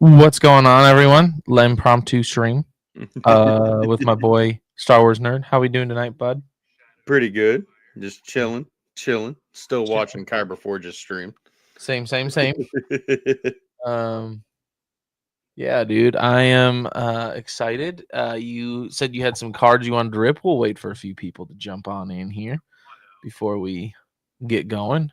What's going on, everyone? Impromptu stream with my boy Star Wars Nerd. How we doing tonight, bud? Pretty good. Just chilling. Still watching Kyber Forge's stream. Same. Um, yeah, dude, I am excited. You said you had some cards you wanted to rip. We'll wait for a few people to jump on in here before we get going.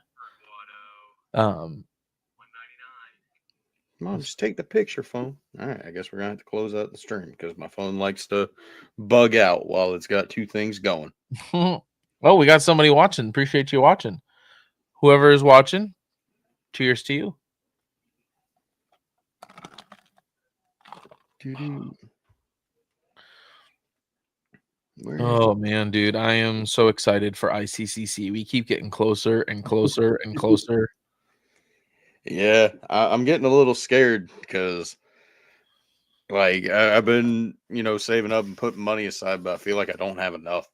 Come on, just take the picture, phone. All right, I guess we're gonna have to close out the stream because my phone likes to bug out while it's got two things going. Well, we got somebody watching. Appreciate you watching. Whoever is watching, cheers to you. Oh man, dude, I am so excited for ICCC. We keep getting closer and closer and closer. Yeah, I'm getting a little scared because, like, I've been, saving up and putting money aside, but I feel like I don't have enough,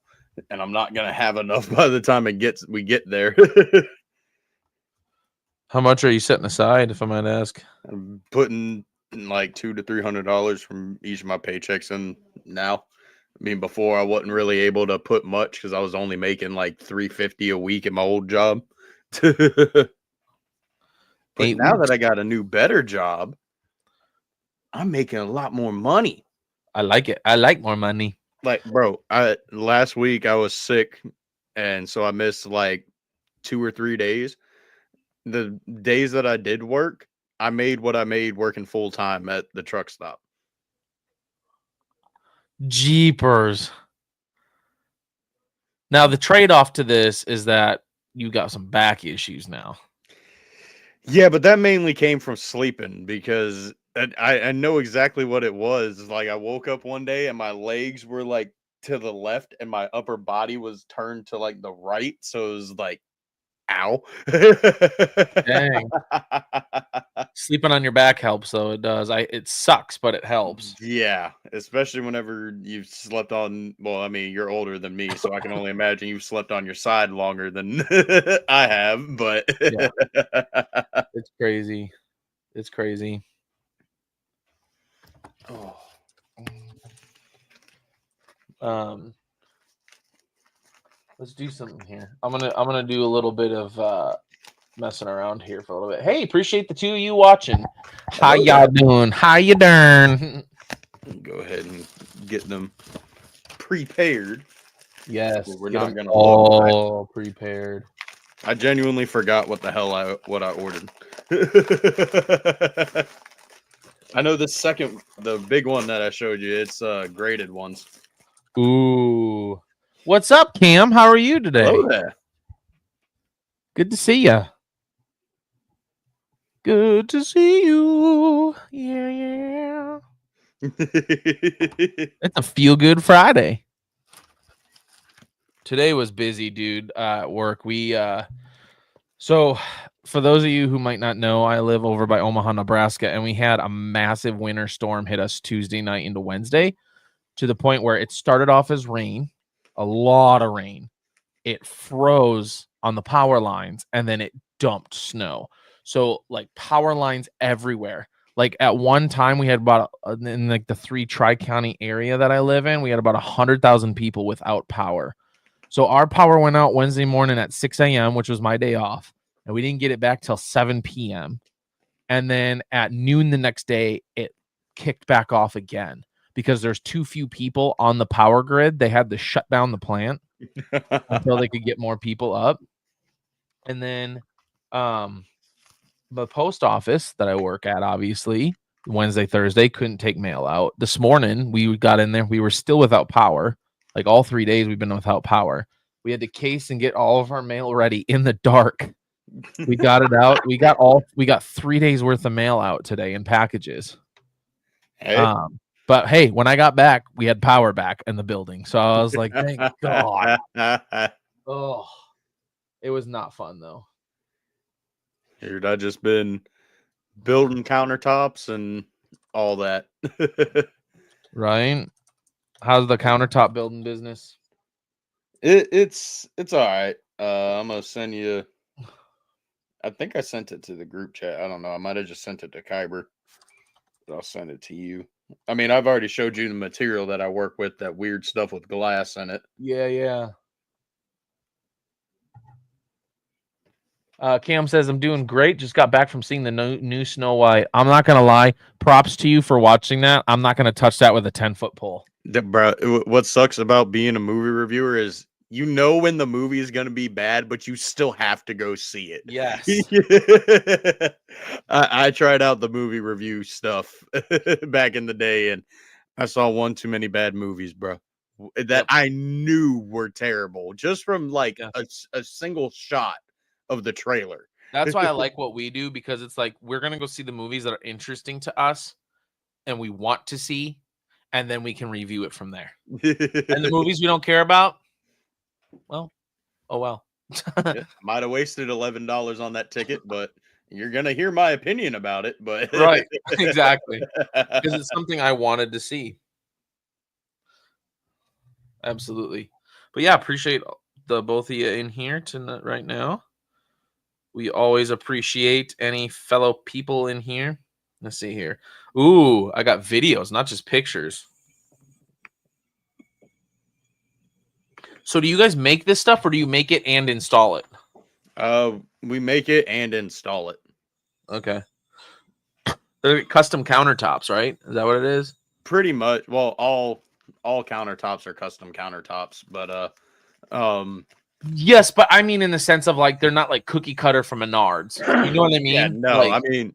and I'm not gonna have enough by the time we get there. How much are you setting aside, if I might ask? I'm putting like $200 to $300 from each of my paychecks in now. I mean, before I wasn't really able to put much because I was only making like $350 a week at my old job. But now that I got a new, better job, I'm making a lot more money. I like it. I like more money. Like, bro, last week I was sick, and so I missed like 2 or 3 days. The days that I did work, I made what I made working full time at the truck stop. Jeepers. Now the trade-off to this is that you got some back issues now. Yeah, but that mainly came from sleeping because I know exactly what it was. Like, I woke up one day and my legs were like to the left and my upper body was turned to like the right. So it was like, ow. Dang. Sleeping on your back helps, though. It does. It sucks, but it helps. Yeah, especially whenever you've slept on. Well, I mean, you're older than me, so I can only imagine you've slept on your side longer than I have. But yeah, it's crazy. It's crazy. Oh. Let's do something here. I'm gonna do a little bit of messing around here for a little bit. Hey, appreciate the two of you watching. How y'all doing? How you doing? Go ahead and get them prepared. Yes, we're not gonna all prepared. I genuinely forgot what the hell I ordered. I know the big one that I showed you, it's graded ones. Ooh. What's up, Cam? How are you today? Hello there. Good to see you. Good to see you. Yeah. It's a feel-good Friday. Today was busy, dude, at work. So for those of you who might not know, I live over by Omaha, Nebraska, and we had a massive winter storm hit us Tuesday night into Wednesday to the point where it started off as rain, a lot of rain. It froze on the power lines, and then it dumped snow. So like power lines everywhere. Like at one time we had about in like the 3 tri-county area that I live in, we had about 100,000 people without power. So our power went out Wednesday morning at 6 a.m., which was my day off, and we didn't get it back till 7 p.m. And then at noon the next day, it kicked back off again because there's too few people on the power grid. They had to shut down the plant until they could get more people up. And then the post office that I work at, obviously, Wednesday, Thursday, couldn't take mail out. This morning, we got in there. We were still without power. Like all 3 days, we've been without power. We had to case and get all of our mail ready in the dark. We got it out. We got 3 days worth of mail out today in packages. Hey. But hey, when I got back, we had power back in the building. So I was like, thank God. Oh, it was not fun though. Dude, I just been building countertops and all that. Right? How's the countertop building business? It's all right. I'm gonna send you. I think I sent it to the group chat. I don't know. I might have just sent it to Kyber. I'll send it to you. I mean, I've already showed you the material that I work with, that weird stuff with glass in it. Yeah. Cam says, I'm doing great. Just got back from seeing the new Snow White. I'm not going to lie. Props to you for watching that. I'm not going to touch that with a 10-foot pole. Bro, what sucks about being a movie reviewer is you know when the movie is going to be bad, but you still have to go see it. Yes. I tried out the movie review stuff back in the day, and I saw one too many bad movies, bro, that I knew were terrible just from like a single shot of the trailer. That's why I like what we do, because it's like we're going to go see the movies that are interesting to us and we want to see, and then we can review it from there. And the movies we don't care about, well, oh well. Yeah, might have wasted $11 on that ticket, but you're gonna hear my opinion about it. But Right, exactly, because it's something I wanted to see. Absolutely. But yeah, appreciate the both of you in here tonight right now. We always appreciate any fellow people in here. Let's see here. Ooh, I got videos, not just pictures. So do you guys make this stuff, or do you make it and install it? We make it and install it. Okay. They're custom countertops, right? Is that what it is? Pretty much. Well, all countertops are custom countertops, but yes, but I mean in the sense of like they're not like cookie cutter from Menards. You know what I mean? Yeah, no, like, I mean,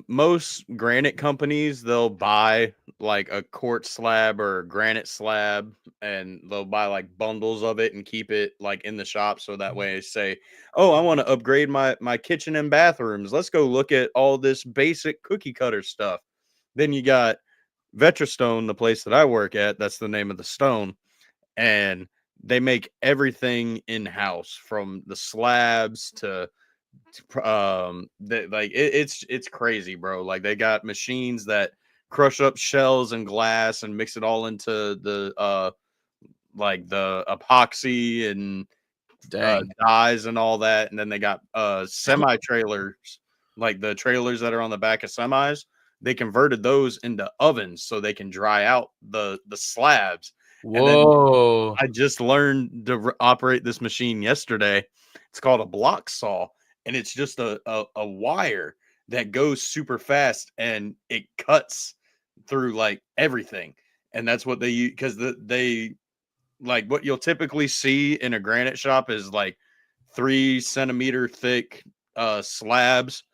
most granite companies, they'll buy like a quartz slab or a granite slab, and they'll buy like bundles of it and keep it like in the shop, so that way say, oh, I want to upgrade my kitchen and bathrooms, let's go look at all this basic cookie cutter stuff. Then you got Vetrastone, the place that I work at, that's the name of the stone, and they make everything in house, from the slabs to it's crazy, bro. Like, they got machines that crush up shells and glass and mix it all into the like the epoxy and dyes and all that. And then they got semi trailers, like the trailers that are on the back of semis. They converted those into ovens so they can dry out the slabs. whoa. And then I just learned to operate this machine yesterday. It's called a block saw, and it's just a wire that goes super fast, and it cuts through like everything. And that's what they use, because they like what you'll typically see in a granite shop is like 3 centimeter thick slabs.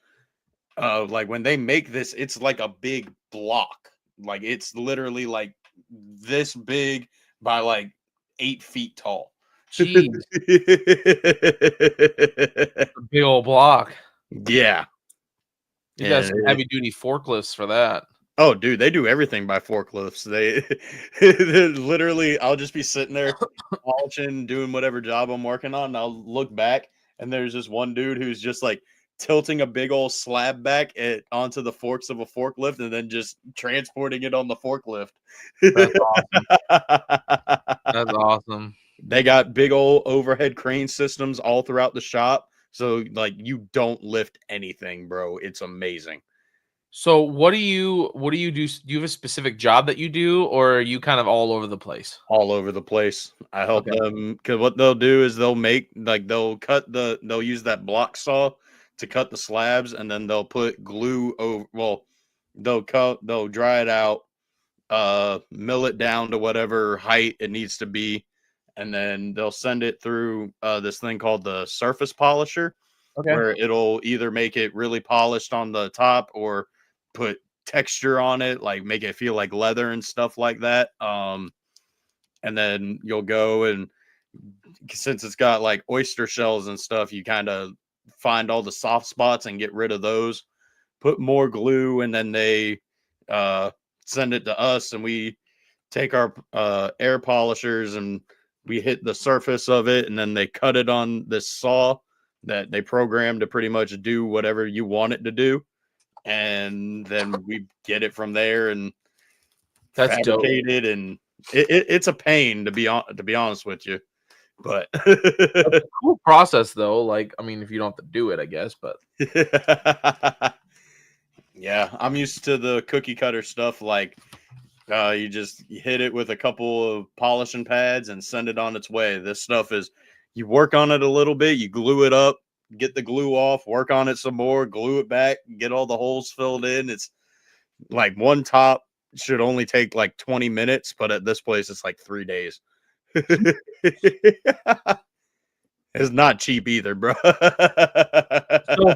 Like when they make this, it's like a big block. Like it's literally like this big by like 8 feet tall. Jeez. Big old block. Yeah. You got some heavy duty forklifts for that. Oh, dude, they do everything by forklifts. They literally, I'll just be sitting there polishing, doing whatever job I'm working on, and I'll look back, and there's just one dude who's just like tilting a big old slab back onto the forks of a forklift, and then just transporting it on the forklift. That's awesome. That's awesome. They got big old overhead crane systems all throughout the shop. So like you don't lift anything, bro. It's amazing. So what do you do? Do you have a specific job that you do, or are you kind of all over the place? All over the place. I help them, because what they'll do is they'll use that block saw to cut the slabs, and then they'll put glue over. Well, they'll dry it out, mill it down to whatever height it needs to be, and then they'll send it through this thing called the surface polisher, where it'll either make it really polished on the top or put texture on it, like make it feel like leather and stuff like that. And then you'll go, and since it's got like oyster shells and stuff, you kind of find all the soft spots and get rid of those, put more glue, and then they send it to us, and we take our air polishers and we hit the surface of it, and then they cut it on this saw that they program to pretty much do whatever you want it to do. And then we get it from there and fabricate it. And it's a pain, to be honest with you, but That's a cool process though. Like, I mean, if you don't have to do it, I guess, but Yeah, I'm used to the cookie cutter stuff. Like, you just hit it with a couple of polishing pads and send it on its way. This stuff is, you work on it a little bit, you glue it up, get the glue off, work on it some more, glue it back, get all the holes filled in. It's like one top should only take like 20 minutes, but at this place, it's like 3 days. It's not cheap either, bro. So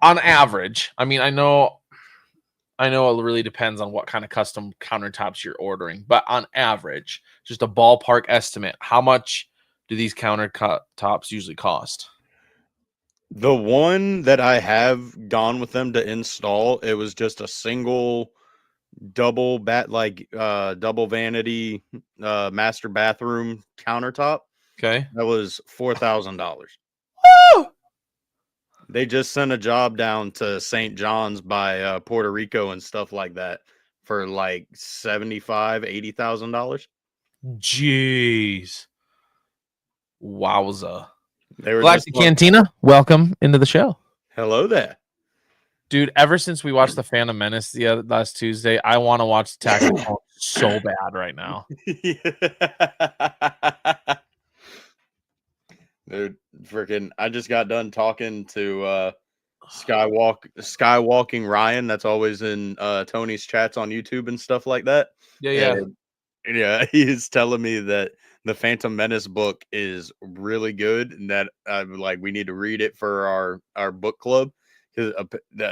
on average, I mean, I know it really depends on what kind of custom countertops you're ordering, but on average, just a ballpark estimate, how much do these countertops usually cost? The one that I have gone with them to install, it was just a single double double vanity master bathroom countertop. Okay. That was $4,000. Woo! They just sent a job down to St. John's by Puerto Rico and stuff like that for like $75,000-$80,000. Jeez. Wowza. They were just Galactic Cantina, welcome into the show. hello there. Dude, ever since we watched The Phantom Menace the last Tuesday, I want to watch Attack of the Clones so bad right now. Dude, freaking! I just got done talking to Skywalking Ryan. That's always in Tony's chats on YouTube and stuff like that. Yeah. And, yeah, he's telling me that the Phantom Menace book is really good, and that we need to read it for our book club. Because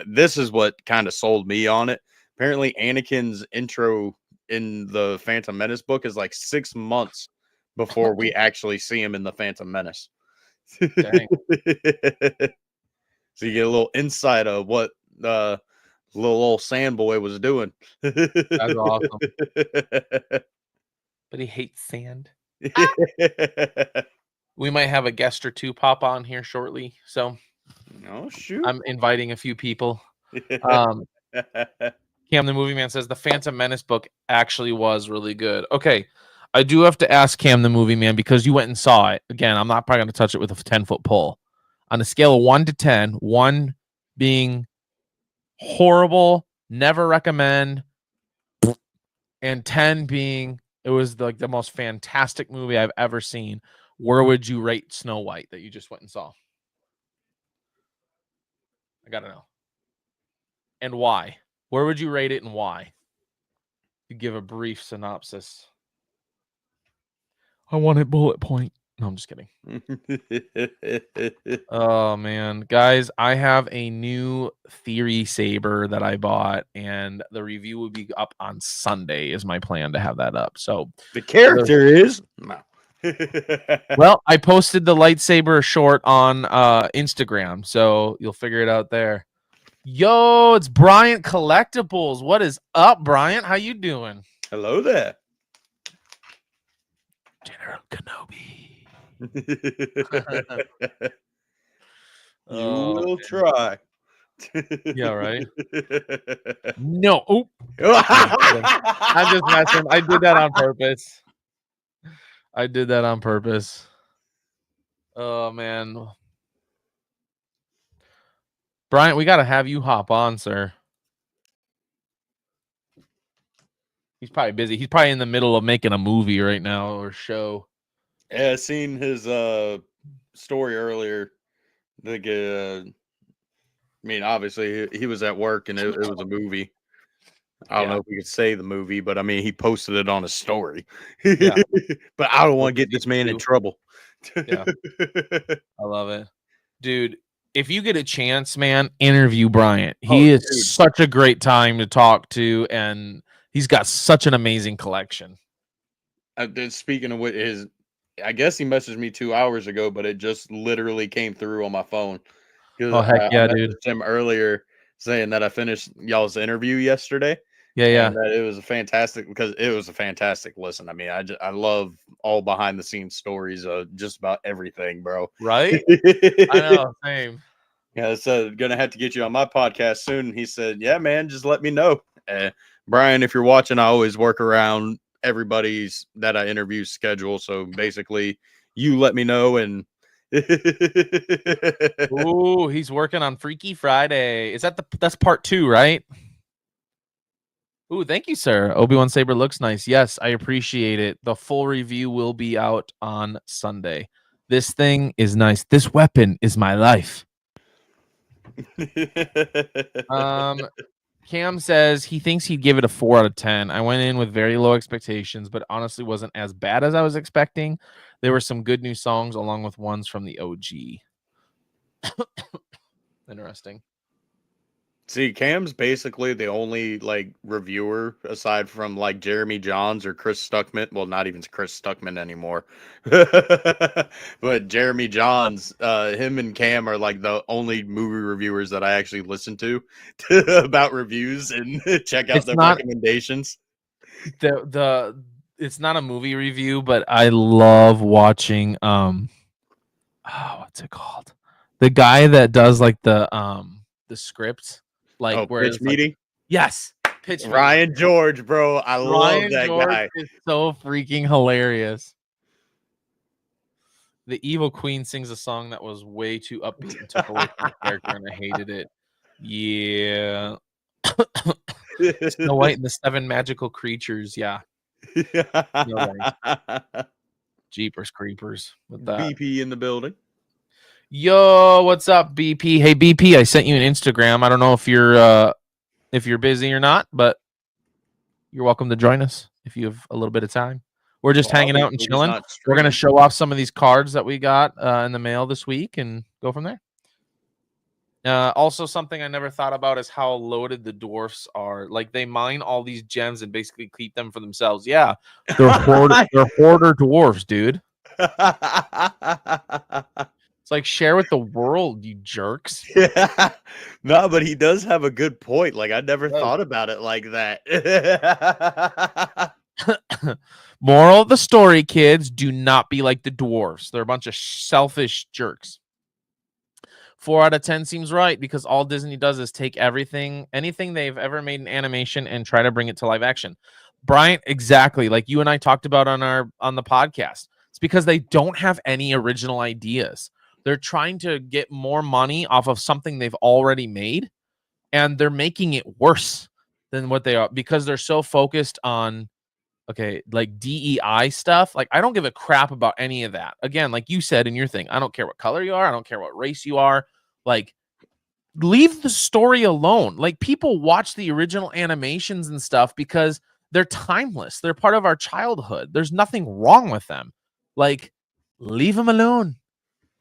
this is what kind of sold me on it. Apparently, Anakin's intro in the Phantom Menace book is like 6 months before we actually see him in the Phantom Menace. Dang. So you get a little insight of what little old sand boy was doing. That's awesome. But he hates sand. We might have a guest or two pop on here shortly. So Oh, shoot. I'm inviting a few people. Cam the Movie Man says the Phantom Menace book actually was really good. Okay. I do have to ask Cam the Movie Man, because you went and saw it. Again, I'm not probably going to touch it with a 10-foot pole. On a scale of 1 to 10, 1 being horrible, never recommend, and 10 being it was like the most fantastic movie I've ever seen, where would you rate Snow White that you just went and saw? I gotta know. And why? Where would you rate it and why? You give a brief synopsis. I want it bullet point. No, I'm just kidding. Oh man, guys, I have a new Theory Saber that I bought, and the review will be up on Sunday. Is my plan to have that up. So The character is no. well, I posted the lightsaber short on Instagram, so you'll figure it out there. Yo, it's Bryant Collectibles. What is up, Bryant? How you doing? Hello there. General Kenobi. You Oh, will man. try. Yeah, right. No. Oh, I'm just messing. I did that on purpose. Oh man. Bryant, we gotta have you hop on, sir. He's probably busy. He's probably in the middle of making a movie right now or show. Yeah, I seen his story earlier. Like, I mean, obviously he was at work and it was a movie. I don't know if we could say the movie, but I mean, he posted it on his story. Yeah. But I don't want to get this man in trouble. Yeah. I love it. Dude, if you get a chance, man, interview Bryant. He is dude. such a great time to talk to, and he's got such an amazing collection. Speaking of what I guess he messaged me 2 hours ago, but it just literally came through on my phone. Oh, heck yeah, I dude. messaged him earlier saying that I finished y'all's interview yesterday. Yeah. And that it was a fantastic listen. I mean, I love all behind the scenes stories of just about everything, bro. Right? I know, same. Yeah, I said gonna have to get you on my podcast soon. And he said, "Yeah, man, just let me know." Brian, if you're watching, I always work around everybody's that I interview schedule. So basically, you let me know, and Ooh, he's working on Freaky Friday. Is that that's part 2, right? Ooh, thank you, sir. Obi-Wan Saber looks nice. Yes, I appreciate it. The full review will be out on Sunday. This thing is nice. This weapon is my life. Cam says he thinks he'd give it a 4 out of 10. I went in with very low expectations, but honestly wasn't as bad as I was expecting. There were some good new songs along with ones from the OG. Interesting. See, Cam's basically the only like reviewer aside from like Jeremy Johns or Chris Stuckman. Well, not even Chris Stuckman anymore. But Jeremy Johns, him and Cam are like the only movie reviewers that I actually listen to about reviews and check out It's their not- recommendations. It's not a movie review, but I love watching what's it called? The guy that does like the script, like where Pitch it's like, Meeting. yes, pitch meeting. Ryan George, bro. I love Ryan that George guy. is so freaking hilarious. The Evil Queen sings a song that was way too upbeat and took away from the character, and I hated it. Yeah. Snow White and the Seven Magical Creatures. Yeah. Jeepers Creepers with that. BP in the building. Yo, what's up, BP? Hey, BP, I sent you an Instagram. I don't know if you're busy or not, but you're welcome to join us if you have a little bit of time. We're just hanging out and chilling. We're gonna show off some of these cards that we got in the mail this week and go from there. Also, something I never thought about is how loaded the dwarfs are. Like they mine all these gems and basically keep them for themselves. Yeah, they're hoarder dwarfs, dude. It's like share with the world, you jerks. Yeah. No, but he does have a good point. Like I never thought about it like that. Moral of the story, kids, do not be like the dwarfs. They're a bunch of selfish jerks. 4 out of 10 seems right because all Disney does is take anything they've ever made in animation and try to bring it to live action. Bryant, exactly. Like you and I talked about on the podcast. It's because they don't have any original ideas. They're trying to get more money off of something they've already made, and they're making it worse than what they are because they're so focused on like DEI stuff. Like I don't give a crap about any of that. Again, like you said in your thing, I don't care what color you are. I don't care what race you are. Like leave the story alone. Like people watch the original animations and stuff because they're timeless. They're part of our childhood. There's nothing wrong with them. Like leave them alone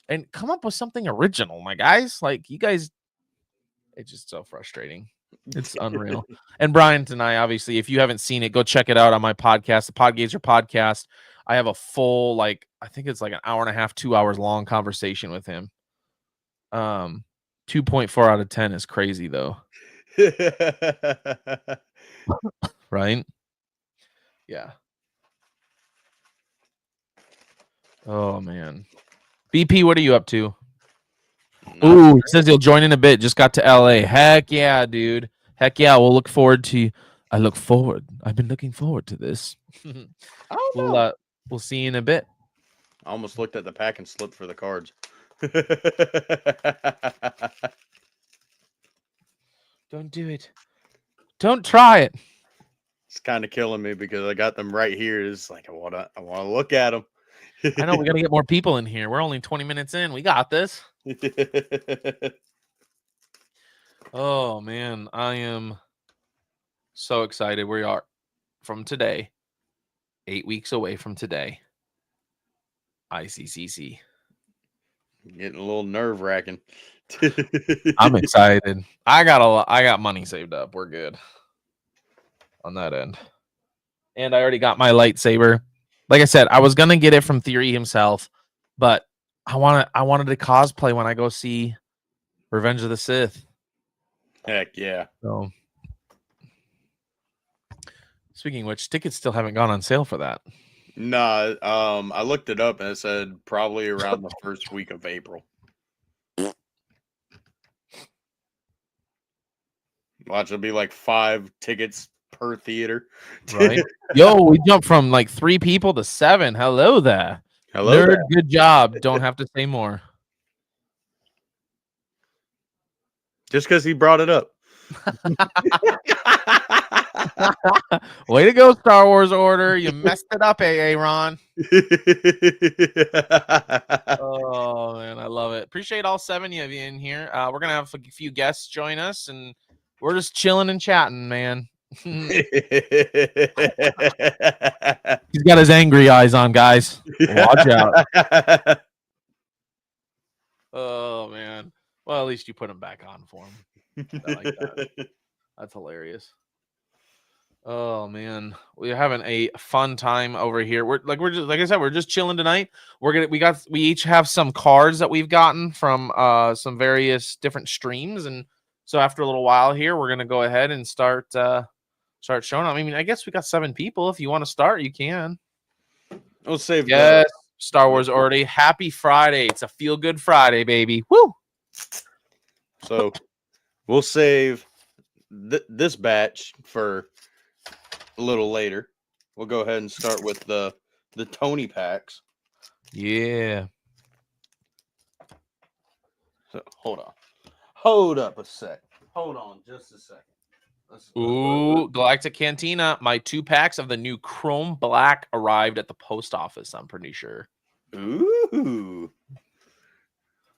and come up with something original, my guys. Like you guys, it's just so frustrating. It's unreal. And Brian and I, obviously, if you haven't seen it, go check it out on my podcast, the Podgazer podcast. I have a full, I think it's like an hour and a half, 2 hours long conversation with him. 2.4 out of 10 is crazy though. Right? Yeah. Oh man. BP, what are you up to? Ooh, he says he'll join in a bit. Just got to LA. Heck yeah, dude. Heck yeah. We'll look forward to. I've been looking forward to this. We'll see you in a bit. I almost looked at the pack and slipped for the cards. Don't do it. Don't try it. It's kind of killing me because I got them right here. It's like I wanna look at them. I know we got to get more people in here. We're only 20 minutes in. We got this. Oh man, I am so excited. We are from today, 8 weeks away from today. ICCC. Getting a little nerve wracking. I'm excited. I got money saved up. We're good on that end. And I already got my lightsaber. Like I said, I was gonna get it from Theory himself, but I wanted to cosplay when I go see Revenge of the Sith. Heck yeah. So speaking of which, tickets still haven't gone on sale for that. Nah, I looked it up and it said probably around the first week of April. Watch, it'll be like 5 tickets per theater. Right. Yo, we jumped from like 3 people to 7. Hello there. Hello Nerd, there. good job. Don't have to say more. Just because he brought it up. Way to go, Star Wars Order. You messed it up, Aaron. Oh man, I love it. Appreciate all 7 of you in here. We're gonna have a few guests join us, and we're just chilling and chatting, man. He's got his angry eyes on, guys. Watch out. Oh man. Well, at least you put him back on for him. I like that. That's hilarious. Oh man, we're having a fun time over here. We're just like I said, we're just chilling tonight. We each have some cards that we've gotten from some various different streams, and so after a little while here, we're gonna go ahead and start showing them. I mean, I guess we got 7 people. If you want to start, you can. We'll save Yes, Star Wars already. Happy Friday! It's a feel good Friday, baby. Woo! So we'll save this batch for a little later. We'll go ahead and start with the Tony packs. Yeah. So hold up a sec. Hold on just a second. Ooh, Galactic Cantina. My 2 packs of the new Chrome Black arrived at the post office, I'm pretty sure. Ooh.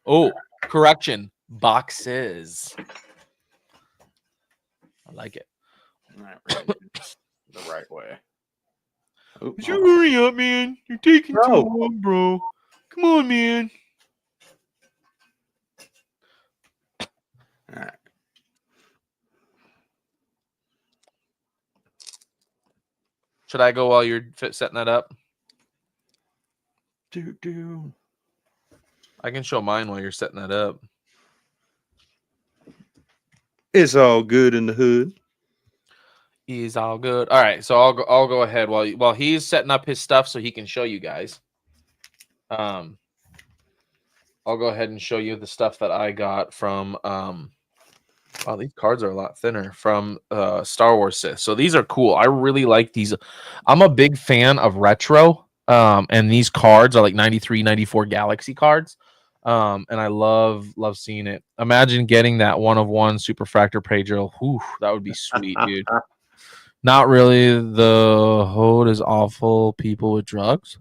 Oh, correction. Boxes. I like it. Right, the right way. Oh, You hurry up, man. You're taking too long, bro. Come on, man. All right. Should I go while you're setting that up? I can show mine while you're setting that up. It's all good in the hood. He's all good. All right, so I'll go ahead while he's setting up his stuff so he can show you guys. I'll go ahead and show you the stuff that I got from wow, these cards are a lot thinner from Star Wars Sith. So these are cool. I really like these. I'm a big fan of retro. And these cards are like 93, 94 Galaxy cards. And I love seeing it. Imagine getting that 1/1 Superfractor Pedro. Whew, that would be sweet, dude. Not really. The Horde is awful. People with drugs.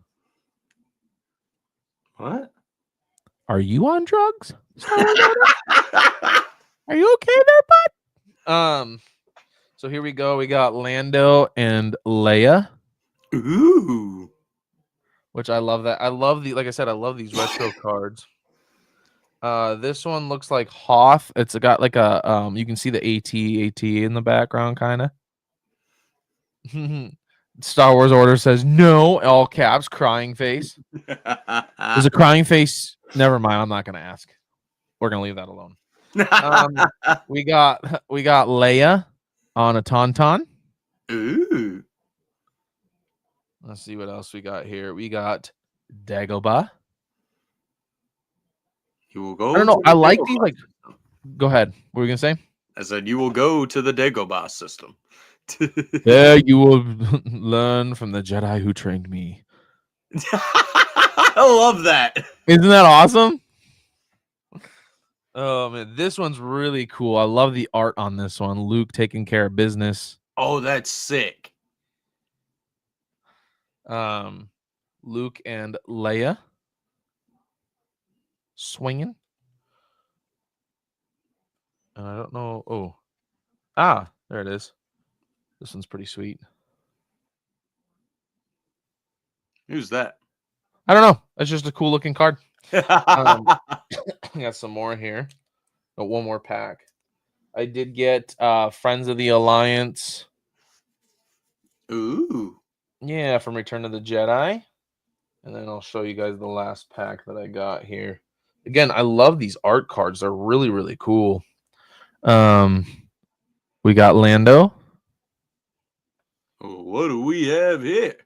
What? Are you on drugs? Are you okay there, bud? So here we go. We got Lando and Leia. Ooh. Which I love that. I love like I said, I love these retro cards. This one looks like Hoth. It's got like a you can see the AT in the background, kind of. Star Wars Order says no, all caps, crying face. There's a crying face. Never mind. I'm not gonna ask. We're gonna leave that alone. We got Leia on a Tauntaun. Ooh. Let's see what else we got here. We got Dagobah. You will go. I don't know. I like these. Like, go ahead. What were you gonna say? I said you will go to the Dagobah system. There you will learn from the Jedi who trained me. I love that. Isn't that awesome? Oh man, this one's really cool. I love the art on this one. Luke taking care of business. Oh, that's sick. Luke and Leia swinging. And I don't know. Oh, there it is. This one's pretty sweet. Who's that? I don't know. It's just a cool looking card. I got some more here. Oh, one more pack. I did get Friends of the Alliance. Ooh. Yeah, from Return of the Jedi. And then I'll show you guys the last pack that I got here. Again, I love these art cards. They're really, really cool. We got Lando. What do we have here?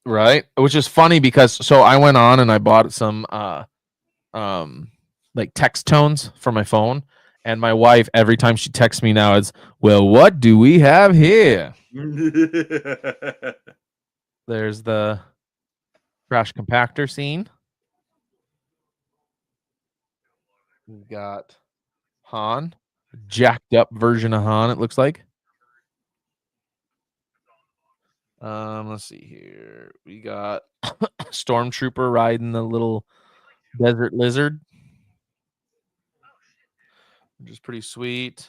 Right? Which is funny because so I went on and I bought some like text tones for my phone. And my wife, every time she texts me now, is, well, what do we have here? There's the Crash compactor scene. We've got Han, jacked up version of Han. It looks like. Let's see here. We got Stormtrooper riding the little desert lizard, which is pretty sweet.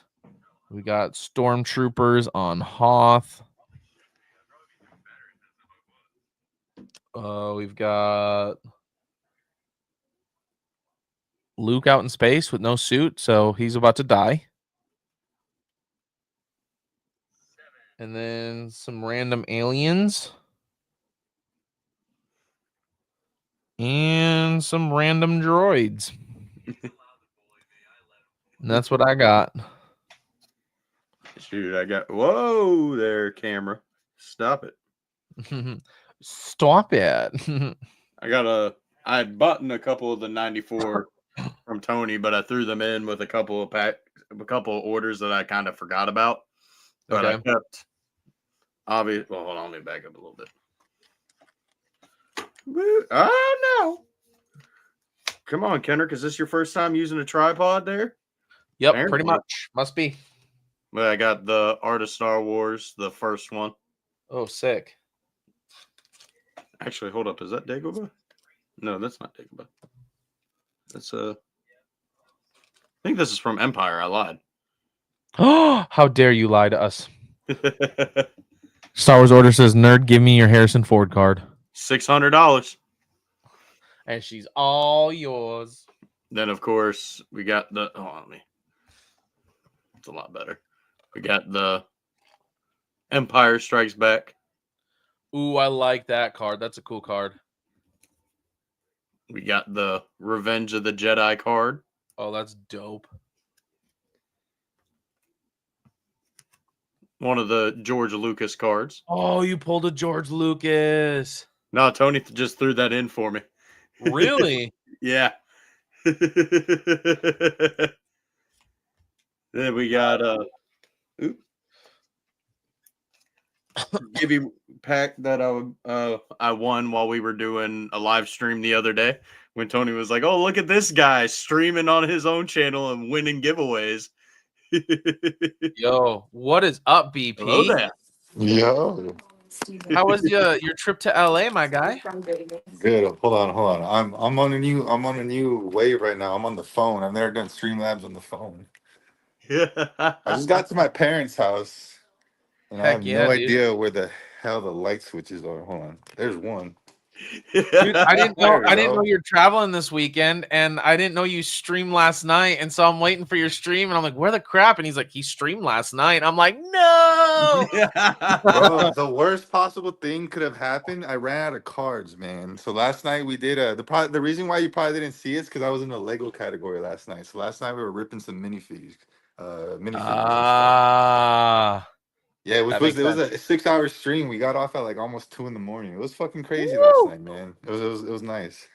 We got Stormtroopers on Hoth. We've got Luke out in space with no suit, so he's about to die. And then some random aliens. And some random droids. And that's what I got. Shoot, I got whoa there, camera. Stop it. Stop it. I had bought a couple of the 94 from Tony, but I threw them in with a couple of orders that I kind of forgot about. But I kept obvious. Well, hold on, let me back up a little bit. Oh no! Come on, Kendrick. Is this your first time using a tripod there? Yep, Apparently. pretty much. Must be. Well, I got the Art of Star Wars, the first one. Oh, sick. Actually, hold up. Is that Dagobah? No, that's not Dagobah. That's I think this is from Empire. I lied. Oh, how dare you lie to us? Star Wars Order says, "Nerd, give me your Harrison Ford card." $600. And she's all yours. Then, of course, we got the. Hold on, it's a lot better. We got the Empire Strikes Back. Ooh, I like that card. That's a cool card. We got the Revenge of the Jedi card. Oh, that's dope. One of the George Lucas cards. Oh, you pulled a George Lucas. No, Tony just threw that in for me. Really? Yeah. Then we got Gibby pack that I won while we were doing a live stream the other day when Tony was like, "Oh, look at this guy streaming on his own channel and winning giveaways." Yo, what is up, BP? Hello there. Yo, How was your trip to LA, my guy? good. Hold on. I'm on a new wave right now. I'm on the phone. I've never done Streamlabs on the phone. I just got to my parents' house, and I Heck have yeah, no dude. idea where the hell the light switches are. Hold on. There's one. Dude, I didn't know There we go. you're traveling this weekend, and I didn't know you streamed last night, and so I'm waiting for your stream, and I'm like, where the crap? And he's like, he streamed last night. I'm like, no. Bro, the worst possible thing could have happened. I ran out of cards, man. So last night we did the reason why you probably didn't see it is because I was in the Lego category last night. So last night we were ripping some minifigs. Ah. Yeah, it was That makes a sense. 6-hour stream. We got off at like almost 2 in the morning. It was fucking crazy Woo! last night, man. It was nice.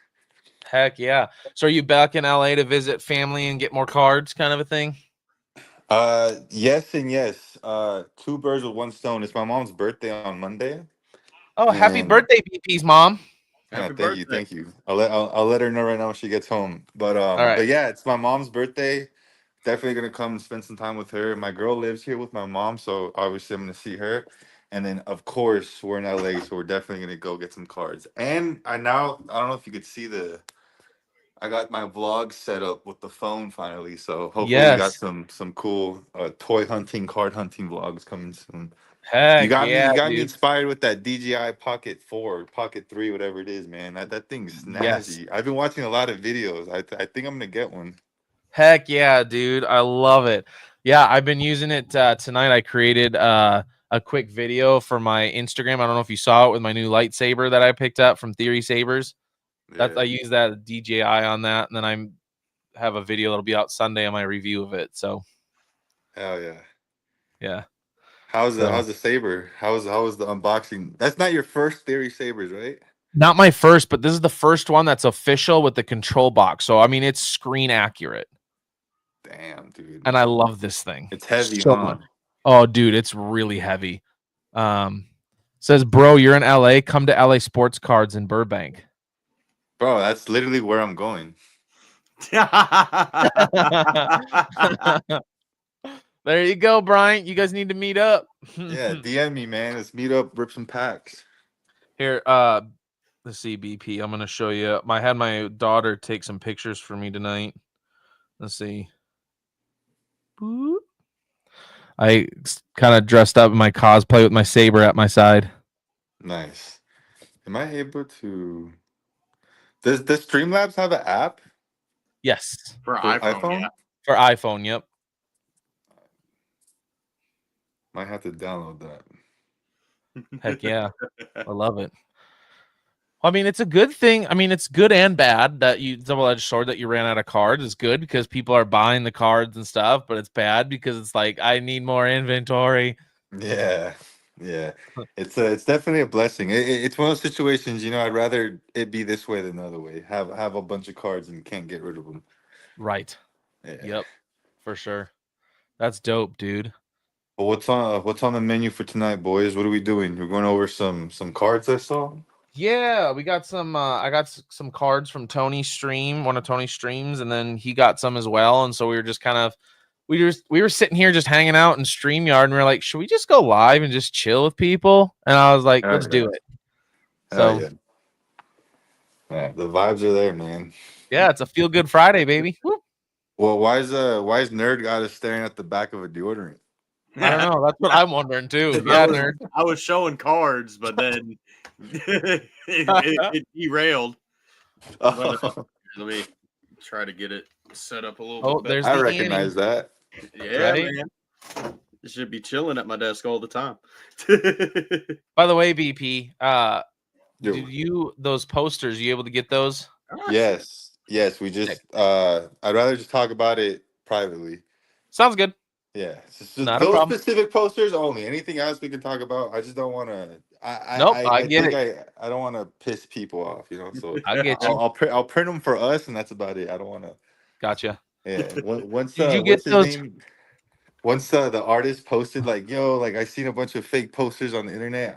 Heck yeah. So are you back in LA to visit family and get more cards, kind of a thing? Yes and yes. Two birds with one stone. It's my mom's birthday on Monday. Oh, happy And- birthday, BP's mom. Happy Thank you. I'll let her know right now when she gets home. But right. but yeah, it's my mom's birthday. Definitely gonna come and spend some time with her. My girl lives here with my mom, so obviously I'm gonna see her. And then of course we're in LA, so we're definitely gonna go get some cards. And I don't know if you could see I got my vlog set up with the phone finally. So hopefully we got Yes. some cool toy hunting, card hunting vlogs coming soon. Heck You got yeah, me dude. inspired with that DJI Pocket 4, Pocket 3, whatever it is, man. That thing's snazzy. Yes. I've been watching a lot of videos. I think I'm gonna get one. Heck yeah, dude. I love it. Yeah, I've been using it tonight. I created a quick video for my Instagram. I don't know if you saw it with my new lightsaber that I picked up from Theory Sabers. I Yeah. use that DJI on that, and then I have a video that'll be out Sunday on my review of it. So Hell yeah. yeah. How's the saber? How was the unboxing? That's not your first Theory Sabers, right? Not my first, but this is the first one that's official with the control box. So I mean it's screen accurate. Damn, dude. And I love this thing. It's heavy, so huh? much. Oh, dude, it's really heavy. Says, bro, you're in LA. Come to LA Sports Cards in Burbank. Bro, that's literally where I'm going. There you go, Bryant. You guys need to meet up. Yeah, DM me, man. Let's meet up, rip some packs. Here, let's see, BP. I'm gonna show you. I had my daughter take some pictures for me tonight. Let's see. Boop. I kind of dressed up in my cosplay with my saber at my side. Nice. Am I able to? Does Streamlabs have an app Yes, For for iPhone, yeah. for iPhone. Yep. Might have to download that. Heck yeah, I love it. I mean, it's a good thing. I mean, it's good and bad that you double-edged sword that you ran out of cards is good because people are buying the cards and stuff, but it's bad because it's like I need more inventory. Yeah, yeah. It's definitely a blessing. It's one of those situations, I'd rather it be this way than the other way. Have a bunch of cards and can't get rid of them. Right. Yeah. Yep. For sure. That's dope, dude. But what's on the menu for tonight, boys? What are we doing? We're going over some cards I saw. Yeah, we got some. I got some cards from Tony's stream, one of Tony's streams, and then he got some as well. And so we were just kind of, we were sitting here just hanging out in StreamYard, and we were like, should we just go live and just chill with people? And I was like, let's do it. Hell So yeah, the vibes are there, man. yeah, it's a feel good Friday, baby. Woo. Well, why is Nerd got us staring at the back of a deodorant? I don't know. That's what I'm wondering too. Yeah, nerd. I was showing cards, but then it derailed. Oh, Let me try to get it set up a little Oh, bit there's better. I the recognize that. Yeah, right? man. It should be chilling at my desk all the time. By the way, BP, Yo, did you those posters? You able to get those? yes, we just I'd rather just talk about it privately. Sounds good. Yeah, it's just Not a those problem. specific posters only. Anything else we can talk about. I just don't want to. Nope, I get think I don't want to piss people off, So I get you. I'll print them for us, and that's about it. I don't want to. Gotcha. Yeah. Once Did you get what's his those? name? Once the artist posted like, yo, like I seen a bunch of fake posters on the internet,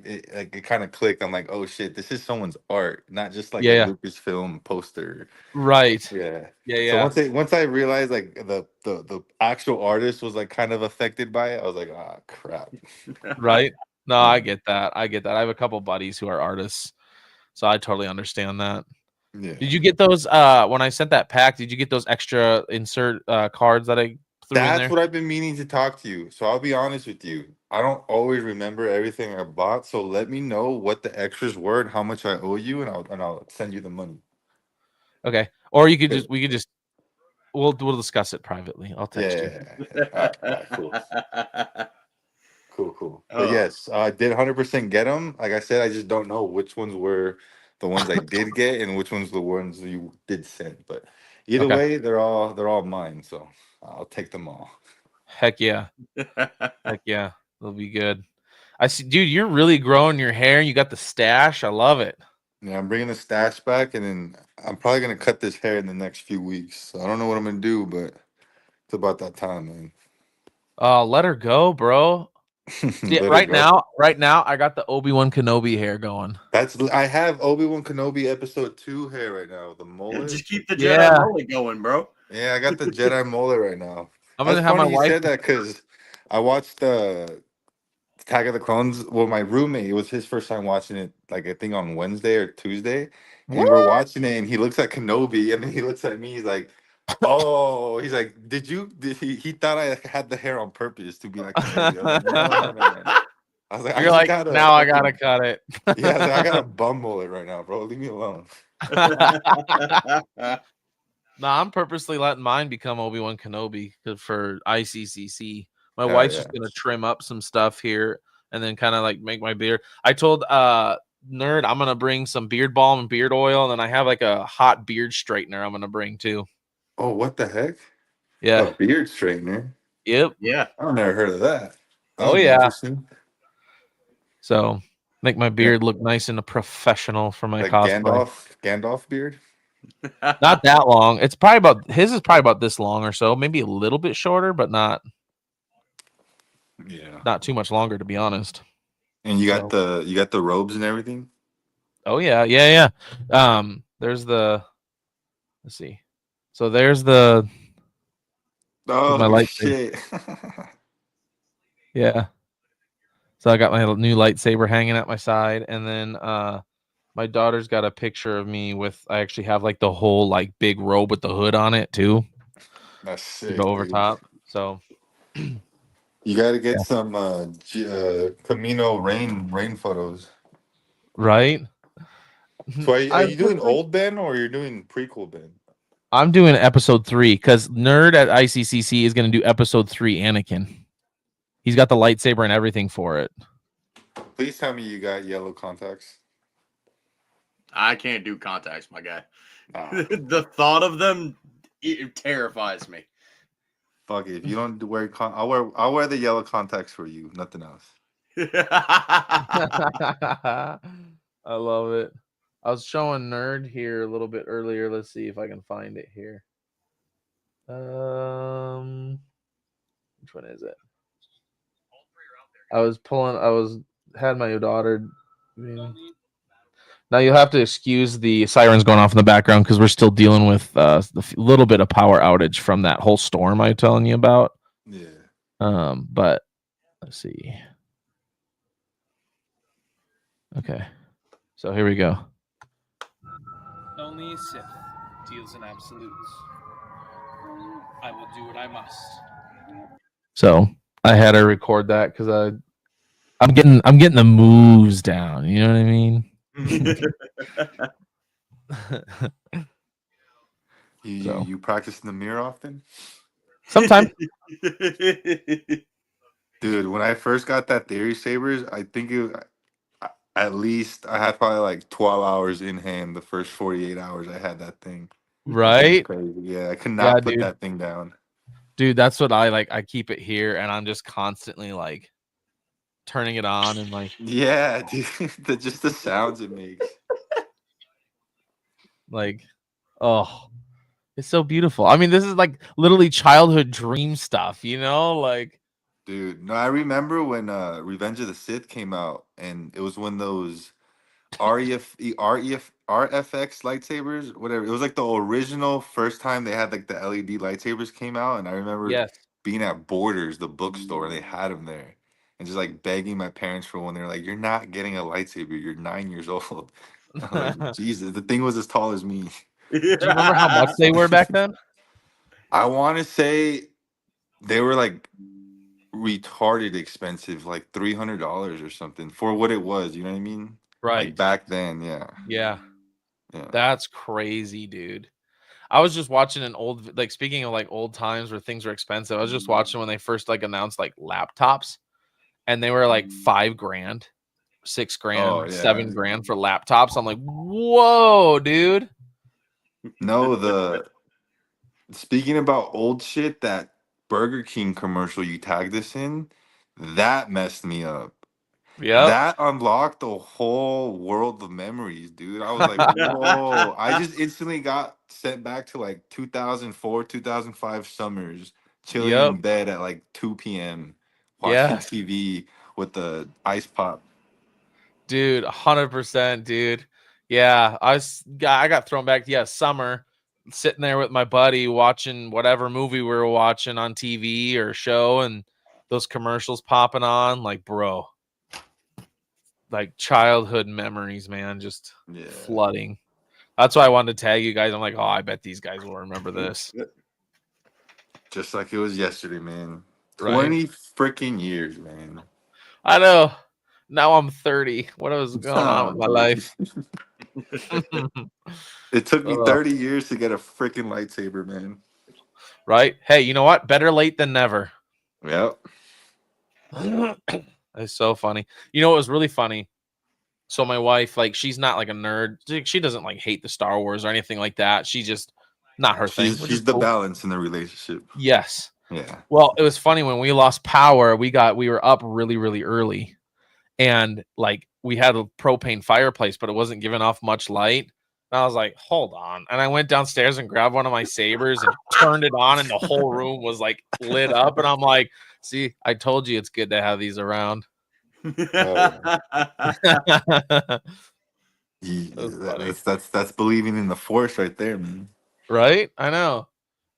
it kind of clicked. I'm like, oh shit, this is someone's art, not just like Yeah. a Lucasfilm poster. Right. Yeah. Yeah. So once I realized like the actual artist was like kind of affected by it, I was like, ah, crap. Right. No, I get that. I get that. I have a couple buddies who are artists, so I totally understand that. Yeah. Did you get those? When I sent that pack, did you get those extra insert cards that I threw in there? That's what I've been meaning to talk to you. So I'll be honest with you. I don't always remember everything I bought. So let me know what the extras were and how much I owe you, and I'll send you the money. Okay. Or you could just we'll discuss it privately. I'll text you. Yeah. All right, cool. Cool. Oh. But yes, I did 100% get them. Like I said, I just don't know which ones were the ones I did get and which ones the ones you did send. But either Okay. way, they're all mine. So I'll take them all. Heck yeah. Heck yeah. They'll be good. I see, dude, you're really growing your hair. You got the stash. I love it. Yeah, I'm bringing the stash back, and then I'm probably gonna cut this hair in the next few weeks. So I don't know what I'm gonna do, but it's about that time, man. Let her go, bro. See, Let it right go. now, I got the Obi-Wan Kenobi hair going. I have Obi-Wan Kenobi episode 2 hair right now. The mullet. Just keep the Jedi Yeah. mullet going, bro. Yeah, I got the Jedi mullet right now. I'm gonna That's have my funny you wife. said that because I watched the Attack of the Clones. Well, my roommate, it was his first time watching it, like I think on Wednesday or Tuesday. And we're watching it, and he looks at Kenobi, and then he looks at me. He's like, "Oh," he's like, "Did he thought I had the hair on purpose to be like Kenobi?" I was like, "No, man." I was like, You're like, now I gotta cut it. Yeah, I was like, I got a bum mullet right now, bro. Leave me alone. Nah, I'm purposely letting mine become Obi-Wan Kenobi for ICCC. My Hell wife's yeah. just gonna trim up some stuff here and then kind of like make my beard. I told Nerd I'm gonna bring some beard balm and beard oil, and then I have like a hot beard straightener I'm gonna bring too. Oh, what the heck? Yeah. A beard straightener? Yep. Yeah. I've never heard of that. Oh, That'd be yeah. interesting. So make my beard look nice and professional for my Like cosplay. Gandalf beard. Not that long. It's probably about his is probably about this long or so, maybe a little bit shorter, but not Yeah. too much longer to be honest. And you got the robes and everything. Oh yeah. There's the. Let's see. So there's the Oh my lightsaber. shit! Yeah. So I got my new lightsaber hanging at my side, and then my daughter's got a picture of me with. I actually have like the whole like big robe with the hood on it too That's to sick, go over dude. top. So You got to get some Camino rain photos. right. So are I you doing old Ben or you're doing prequel Ben? I'm doing episode 3 because Nerd at ICCC is going to do episode 3 Anakin. He's got the lightsaber and everything for it. Please tell me you got yellow contacts. I can't do contacts, my guy. Nah, The thought of them it terrifies me. fuck it. If you don't wear I'll wear the yellow contacts for you. Nothing else. I love it. I was showing Nerd here a little bit earlier. Let's see if I can find it here. Which one is it? Had my daughter. Now you'll have to excuse the sirens going off in the background because we're still dealing with the little bit of power outage from that whole storm I'm telling you about. Yeah. But let's see. Okay, so here we go. Only a Sith deals in absolutes. I will do what I must. So I had her record that because I'm getting the moves down. You know what I mean? You practice in the mirror often? Sometimes. Dude, when I first got that Theory Sabers, I think at least I had probably like 12 hours in hand the first 48 hours I had that thing. Right? Crazy. Yeah, I could not put dude. that thing down. Dude, that's what I like. I keep it here and I'm just constantly like turning it on and like yeah, dude, just the sounds it makes. Like, oh, it's so beautiful. I mean, this is like literally childhood dream stuff, you know? Like, dude, no, I remember when Revenge of the Sith came out, and it was when those RFX lightsabers, whatever. It was like the original first time they had like the LED lightsabers came out, and I remember yes. being at Borders, the bookstore, they had them there, and just like begging my parents for one. They're like, "You're not getting a lightsaber. You're 9 years old." I'm like, Jesus, the thing was as tall as me. Do you remember how much they were back then? I want to say they were like retarded expensive, like $300 or something for what it was. You know what I mean? Right. Like back then, yeah. Yeah. Yeah. That's crazy, dude. I was just watching an old, like, speaking of like old times where things were expensive, I was just watching when they first like announced like laptops and they were like $5,000, $6,000, Oh, yeah. $7,000 for laptops. I'm like, whoa, dude. No, speaking about old shit, that Burger King commercial you tagged us in, that messed me up. Yeah. That unlocked a whole world of memories, dude. I was like, whoa. I just instantly got sent back to like 2004, 2005 summers, chilling Yep. in bed at like 2 p.m., watching Yes. TV with the ice pop. Dude, 100%, dude. Yeah, I got thrown back. Yeah, summer, sitting there with my buddy watching whatever movie we were watching on TV or show, and those commercials popping on. Like, bro, like childhood memories, man, just flooding. That's why I wanted to tag you guys. I'm like, oh, I bet these guys will remember this. Just like it was yesterday, man. Right. 20 freaking years, man. I know. Now I'm 30. What was going on with my life? It took me 30 years to get a freaking lightsaber, man. Right? Hey, you know what? Better late than never. Yep. It's so funny. You know, it was really funny. So my wife, like, she's not like a nerd. She doesn't like hate the Star Wars or anything like that. She just not her thing. She's the balance in the relationship. Yes. Yeah. Well, it was funny when we lost power. We were up really, really early, and like we had a propane fireplace, but it wasn't giving off much light. And I was like, hold on. And I went downstairs and grabbed one of my sabers and turned it on, and the whole room was like lit up. And I'm like, see, I told you it's good to have these around. was funny. That's believing in the force right there, man. Right? I know.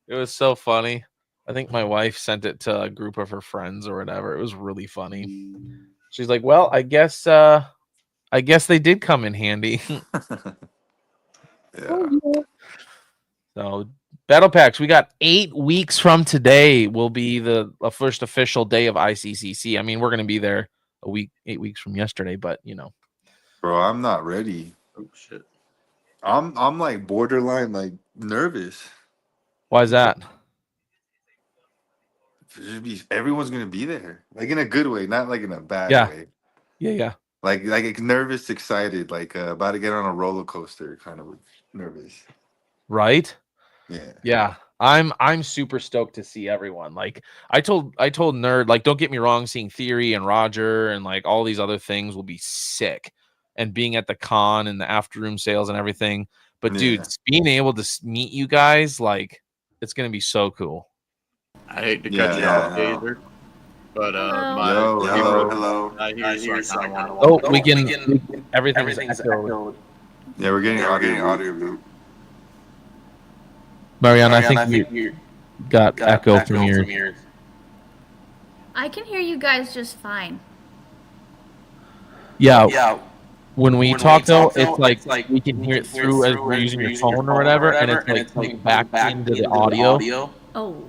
It was so funny. I think my wife sent it to a group of her friends or whatever. It was really funny. She's like, "Well, I guess they did come in handy." Yeah. So, Battle Packs, we got 8 weeks from today will be the first official day of ICCC. I mean, we're going to be there 8 weeks from yesterday, but Bro, I'm not ready. Oh shit. I'm like borderline like nervous. why is that? Everyone's gonna be there, like in a good way, not like in a bad Yeah. way. Yeah. Like nervous, excited, like about to get on a roller coaster, kind of nervous. Right? Yeah. Yeah. I'm super stoked to see everyone. Like I told Nerd, like don't get me wrong, seeing Theory and Roger and like all these other things will be sick. And being at the con and the after room sales and everything. But dude, Yeah. being able to meet you guys, like it's gonna be so cool. I hate to cut Yeah. you Yeah. off, Gazer, but Hello. my Yo, camera hello. not here, so I kind of want to. Oh, we can everything's echoed. Yeah, we're getting audio. Loop. Mariana, I think you got echo from yours. I can hear you guys just fine. Yeah. When we talk though, it's like we can hear it through as we're using your phone or whatever, and it's like coming back into the audio. Oh,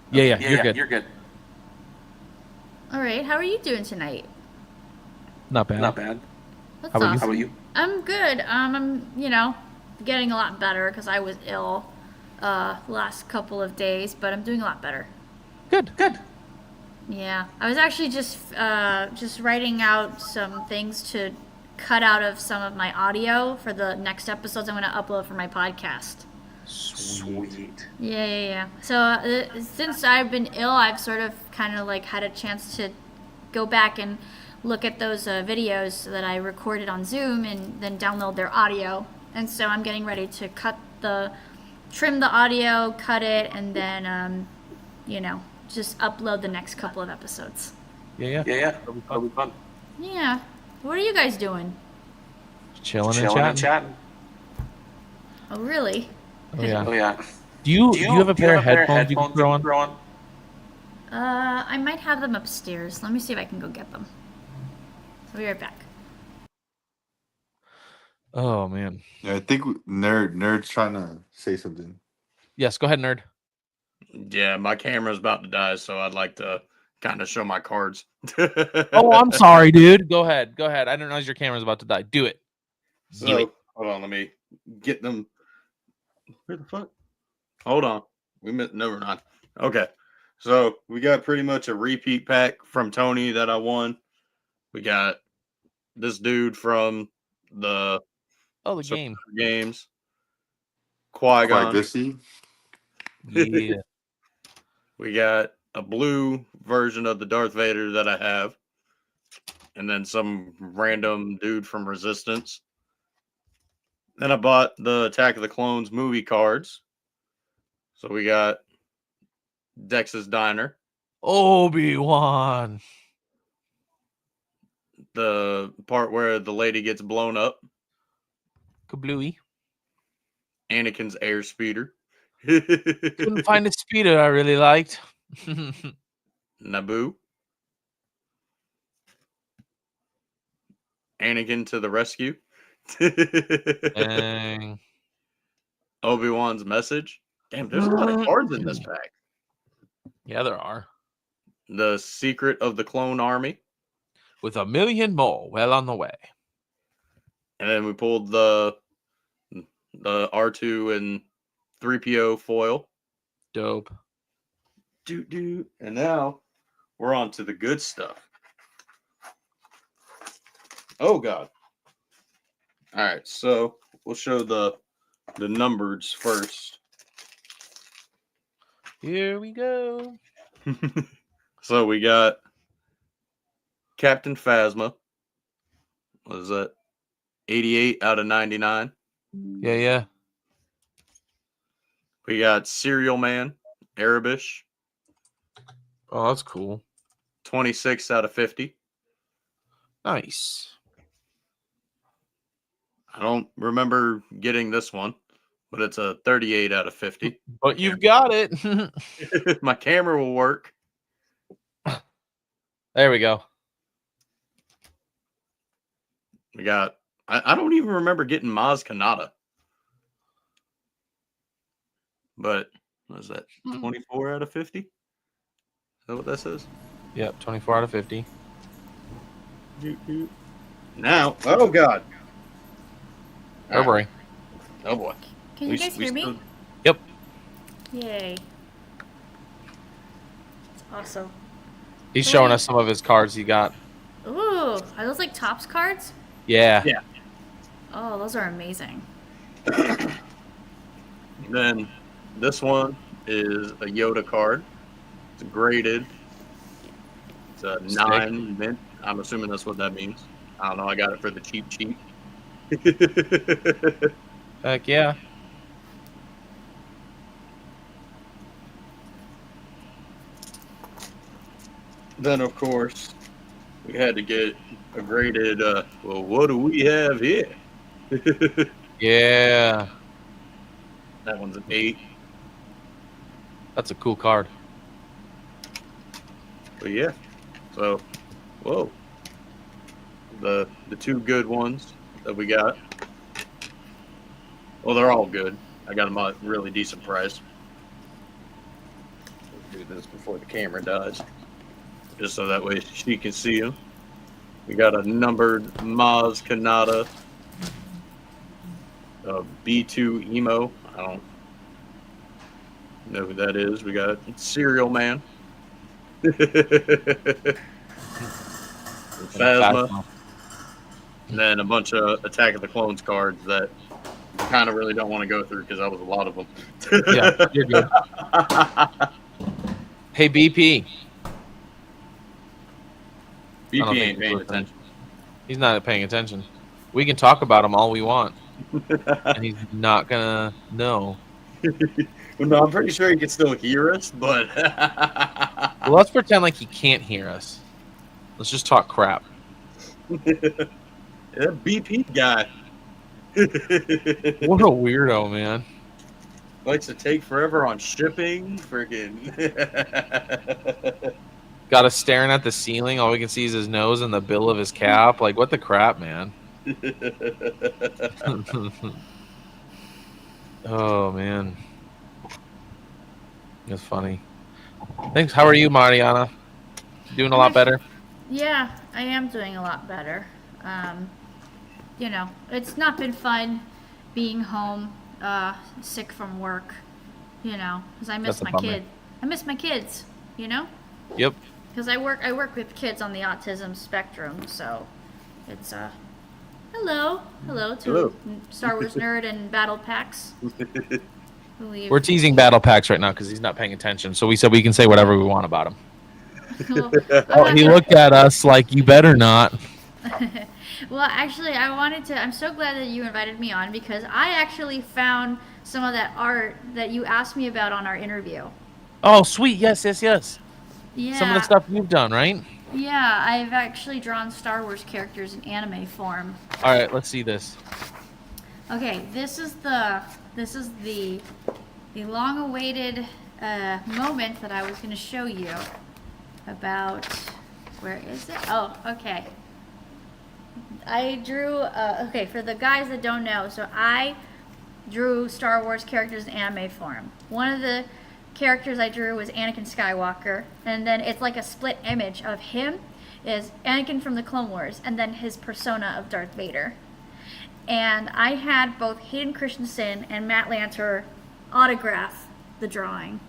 Yeah, you're good. all right. How are you doing tonight? Not bad. That's How about you? awesome. How about you? I'm good. I'm getting a lot better because I was ill last couple of days, but I'm doing a lot better. Good. Yeah, I was actually just writing out some things to cut out of some of my audio for the next episodes I'm going to upload for my podcast. Sweet. Yeah. So since I've been ill, I've sort of kind of like had a chance to go back and look at those videos that I recorded on Zoom and then download their audio. And so I'm getting ready to trim the audio, cut it, and then just upload the next couple of episodes. Yeah. That'll be fun. Yeah. What are you guys doing? Chilling and chatting. Oh, really? Oh yeah. Do you have a pair of headphones you can throw on? I might have them upstairs. Let me see if I can go get them. So I'll be right back. Oh man. Yeah, I think Nerd's trying to say something. Yes, go ahead, Nerd. Yeah, my camera's about to die, so I'd like to kind of show my cards. Oh, I'm sorry, dude. Go ahead. I didn't realize your camera's about to die. Do it. So, hold on, let me get them. Where the fuck? Hold on. Never mind. Okay. So we got pretty much a repeat pack from Tony that I won. We got this dude from the game. Qui-Gon. Qui-Gon. Yeah. We got a blue version of the Darth Vader that I have. And then some random dude from Resistance. Then I bought the Attack of the Clones movie cards. So we got Dex's Diner. Obi-Wan. The part where the lady gets blown up. Kablooey. Anakin's airspeeder. Couldn't find a speeder I really liked. Naboo. Anakin to the rescue. Dang. Obi-Wan's message. Damn, there's a lot of cards in this pack. Yeah, there are. The Secret of the Clone Army. With 1 million more well on the way. And then we pulled the R2 and 3PO foil. Dope. And now we're on to the good stuff. Oh God. All right, so we'll show the numbers first. Here we go. So we got Captain Phasma. What is that? 88 out of 99. Yeah. We got Serial Man, Arabish. Oh, that's cool. 26 out of 50. Nice. I don't remember getting this one, but it's a 38 out of 50. But you've got it. My camera will work. There we go. We got. I don't even remember getting Maz Kanata. But what is that? 24 out of 50? Is that what that says? Yep, 24 out of 50. Now, oh god. All right. Burberry. Oh boy. Can you guys hear me? still- Yep. Yay. It's awesome. He's showing us some of his cards he got. Ooh, are those like Topps cards? Yeah. Yeah. Oh, those are amazing. Then this one is a Yoda card. It's graded. It's a 9 mint. I'm assuming that's what that means. I don't know. I got it for the cheap. Heck yeah. Then, of course, we had to get a graded, well, what do we have here? Yeah. That one's an 8. That's a cool card. But yeah, so, whoa. The two good ones that we got. Well, they're all good. I got them at a really decent price. Let's do this before the camera dies. Just so that way she can see them. We got a numbered Maz Kanata. A B2 Emo. I don't know who that is. We got Serial Man. Phasma. And then a bunch of Attack of the Clones cards that I kind of really don't want to go through because that was a lot of them. Yeah, you're good. Hey, BP. I don't BP think ain't paying he's attention. He's not paying attention. We can talk about him all we want. And he's not going to know. Well, no, I'm pretty sure he can still hear us, but Well, let's pretend like he can't hear us. Let's just talk crap. that BP guy What a weirdo, man. likes to take forever on shipping. Freaking. Got us staring at the ceiling. All we can see is his nose and the bill of his cap. Like, what the crap, man? Oh, man. That's funny. Thanks. How are you, Mariana? Doing a lot better? Yeah, I am doing a lot better. You know, it's not been fun being home, sick from work, you know, because I miss That's a my bummer. kid. I miss my kids, you know? Yep. Because I work with kids on the autism spectrum, so it's hello to Hello. Star Wars nerd and battle packs. Believe. We're teasing Battle Packs right now because he's not paying attention. So we said we can say whatever we want about him. Well, Oh, he looked at us like, you better not. well, actually, I'm so glad that you invited me on because I actually found some of that art that you asked me about on our interview. Oh, sweet. Yes. Yeah. Some of the stuff you've done, right? Yeah, I've actually drawn Star Wars characters in anime form. All right, let's see this. Okay, this is the long-awaited moment that I was going to show you about. Where is it? Oh, okay. I drew. Okay, for the guys that don't know, so I drew Star Wars characters in anime form. One of the characters I drew was Anakin Skywalker, and then it's like a split image of him is Anakin from the Clone Wars, and then his persona of Darth Vader. And I had both Hayden Christensen and Matt Lanter autograph the drawing.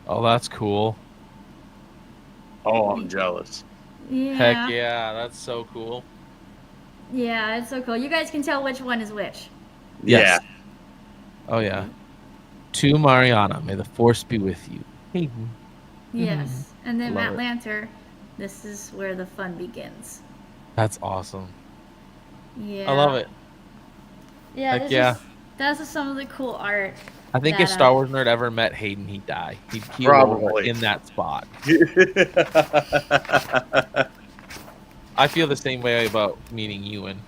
Oh, that's cool. Oh, I'm jealous. Yeah. Heck yeah, that's so cool. Yeah, it's so cool. You guys can tell which one is which. Yes. Oh, yeah. To Mariana, may the force be with you. Hayden. Yes. And then Love Matt Lanter, this is where the fun begins. That's awesome. Yeah. I love it. Yeah, Heck this yeah. is that's just some of the cool art. I think that, if Star Wars nerd ever met Hayden, he'd die. He'd keel over Probably. in that spot. I feel the same way about meeting Ewan.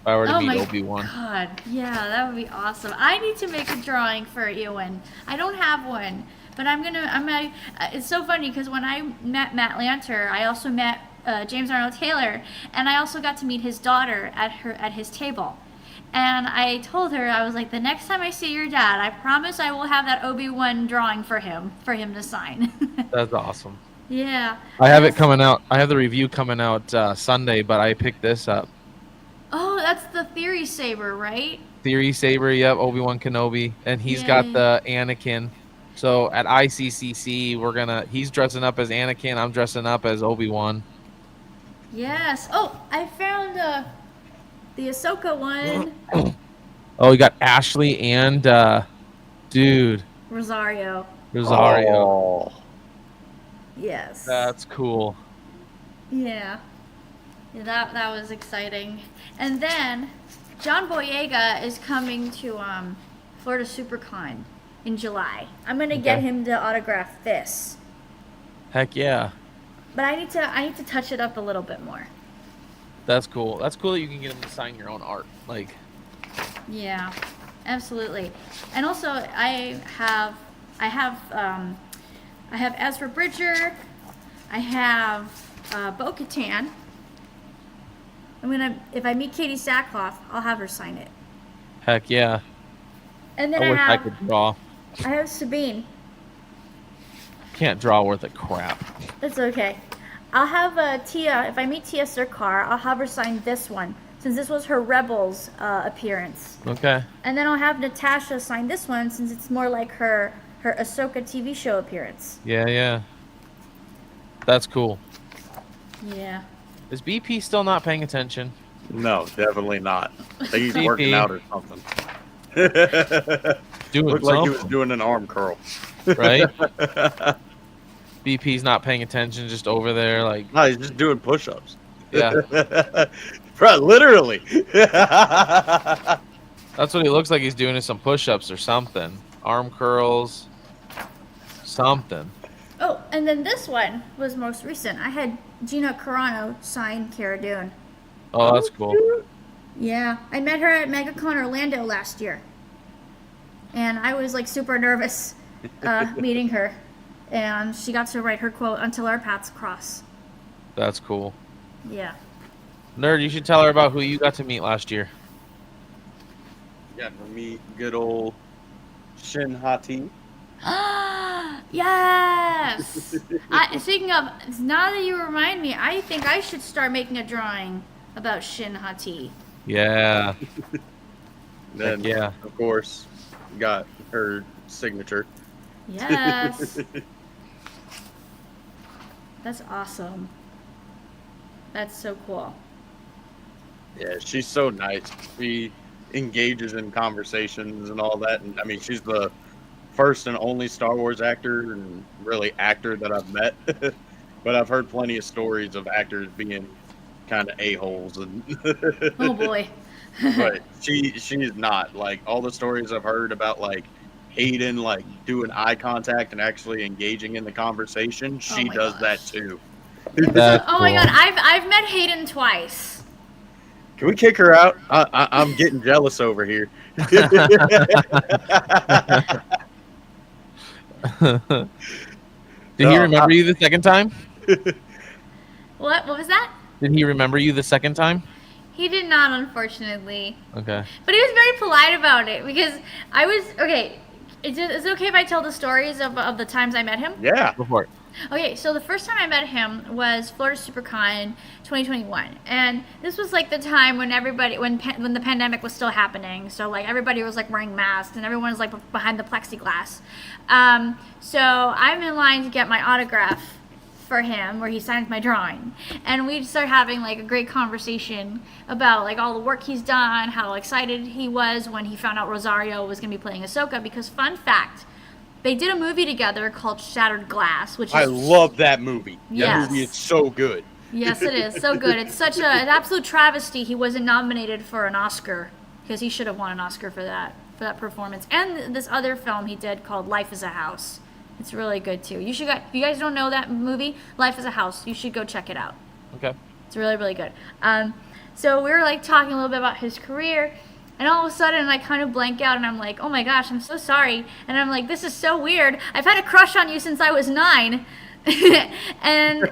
I were to Oh meet my Obi-Wan. god, yeah, that would be awesome. I need to make a drawing for Ewan. I don't have one, but I'm gonna. It's so funny because when I met Matt Lanter, I also met James Arnold Taylor, and I also got to meet his daughter at his table. And I told her, I was like, the next time I see your dad, I promise I will have that Obi-Wan drawing for him to sign. That's awesome. Yeah. I have it That's- coming out. I have the review coming out Sunday, but I picked this up. Oh, that's the Theory Saber, right? Theory Saber, yep, Obi-Wan Kenobi, and he's got Yay. the Anakin. So at ICCC, he's dressing up as Anakin. I'm dressing up as Obi-Wan. Yes. Oh, I found the Ahsoka one. Oh, you got Ashley and dude, Rosario. Rosario. Oh, Yes. That's cool. Yeah. Yeah, that was exciting. And then John Boyega is coming to Florida SuperCon in July. I'm gonna get Okay. him to autograph this, Heck yeah. but I need to touch it up a little bit more. That's cool. That's cool that you can get him to sign your own art. Like, Yeah, absolutely. And also, I have Ezra Bridger. I have Bo-Katan. If I meet Katie Sackhoff, I'll have her sign it. heck yeah. And then I I wish I have could draw. Sabine. Can't draw worth a crap. That's okay. I'll have Tia. If I meet Tia Sircar, I'll have her sign this one, since this was her Rebels appearance. Okay. And then I'll have Natasha sign this one, since it's more like her Ahsoka TV show appearance. Yeah, yeah. That's cool. Yeah. Is BP still not paying attention? no, definitely not. I think he's CP. working out or something. Doing Looked like he was something, doing an arm curl. right? BP's not paying attention, just over there, like, No, he's just doing push-ups. yeah. Bro, literally. That's what he looks like he's doing is some push-ups or something. Arm curls. Something. Oh, and then this one was most recent. I had Gina Carano sign Cara Dune. Oh, that's cool. Yeah, I met her at MegaCon Orlando last year, and I was like super nervous meeting her, and she got to write her quote "Until our paths cross." That's cool. Yeah. Nerd, you should tell her about who you got to meet last year. Got to meet good old Shin Hati. Yes. Speaking of, now that you remind me, I think I should start making a drawing about Shin Hati. Yeah. Then, yeah. of course, got her signature. Yes. That's awesome. That's so cool. Yeah, she's so nice. She engages in conversations and all that. And I mean, she's the first and only Star Wars actor and really actor that I've met. But I've heard plenty of stories of actors being kind of a-holes. And Oh boy. but she's not. Like, all the stories I've heard about, like, Hayden, like, doing eye contact and actually engaging in the conversation, she my does gosh. that too. That's Oh my cool. god, I've met Hayden twice. Can we kick her out? I'm getting jealous over here. Did he remember you the second time? What was that? Did he remember you the second time? He did not, unfortunately. Okay. But he was very polite about it because I was okay. Is it okay if I tell the stories of the times I met him? Yeah. Go for it. Okay, so the first time I met him was Florida SuperCon 2021, and this was like the time when when the pandemic was still happening. So like everybody was like wearing masks, and everyone was like behind the plexiglass. So I'm in line to get my autograph for him, where he signs my drawing, and we start having like a great conversation about like all the work he's done, how excited he was when he found out Rosario was going to be playing Ahsoka. Because fun fact, they did a movie together called Shattered Glass, which is I love that movie. Yes. That movie is so good. Yes, it is so good. It's such an absolute travesty he wasn't nominated for an Oscar, because he should have won an Oscar for that performance. And this other film he did called Life is a House. It's really good too. You should go, if you guys don't know that movie, Life is a House, you should go check it out. Okay. It's really, really good. So we were like talking a little bit about his career, and all of a sudden I kind of blank out and I'm like, oh my gosh, I'm so sorry. And I'm like, this is so weird. I've had a crush on you since I was 9. And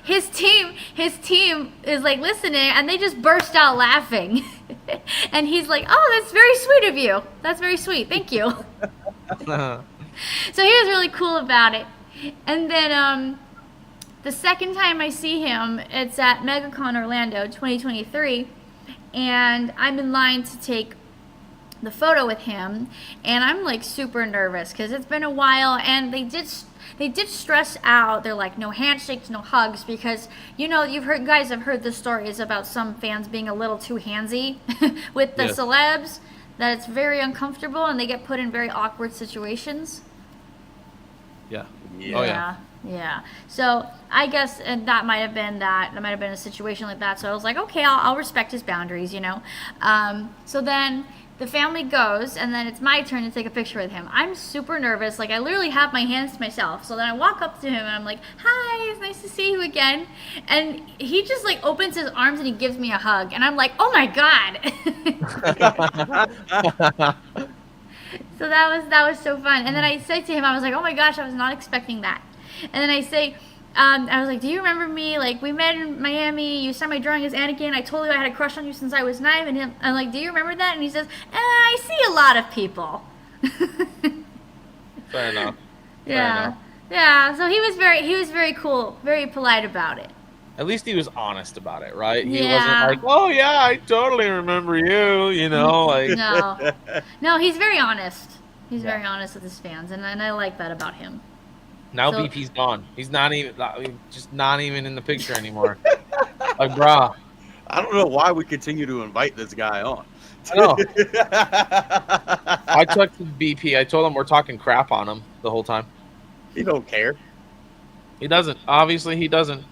his team is like listening, and they just burst out laughing. And he's like, oh, that's very sweet of you. That's very sweet. Thank you. So he was really cool about it. And then the second time I see him, it's at MegaCon Orlando 2023, and I'm in line to take the photo with him, and I'm like super nervous because it's been a while, and they did stress out. They're like, no handshakes, no hugs, because guys have heard the stories about some fans being a little too handsy with the celebs, that it's very uncomfortable and they get put in very awkward situations. Yeah. Yeah. Oh yeah. Yeah. So I guess that might have been a situation like that. So I was like, okay, I'll respect his boundaries, So then the family goes, and then it's my turn to take a picture with him. I'm super nervous. Like, I literally have my hands to myself. So then I walk up to him, and I'm like, hi, it's nice to see you again. And he just, like, opens his arms, and he gives me a hug. And I'm like, oh, my God. So that was so fun. And then I said to him, I was like, oh, my gosh, I was not expecting that. And then I say, I was like, do you remember me? Like, we met in Miami. You saw my drawing as Anakin. I told you I had a crush on you since I was 9. And I'm like, do you remember that? And he says, I see a lot of people. Fair enough. Yeah. Yeah. So he was very cool, very polite about it. At least he was honest about it, right? He Yeah. wasn't like, oh yeah, I totally remember you, like. No, he's very honest. He's very honest with his fans, and I like that about him. Now So- BP's gone. He's not even in the picture anymore. Like, brah. I don't know why we continue to invite this guy on. I know. I took BP. I told him we're talking crap on him the whole time. He don't care. He doesn't. Obviously, he doesn't.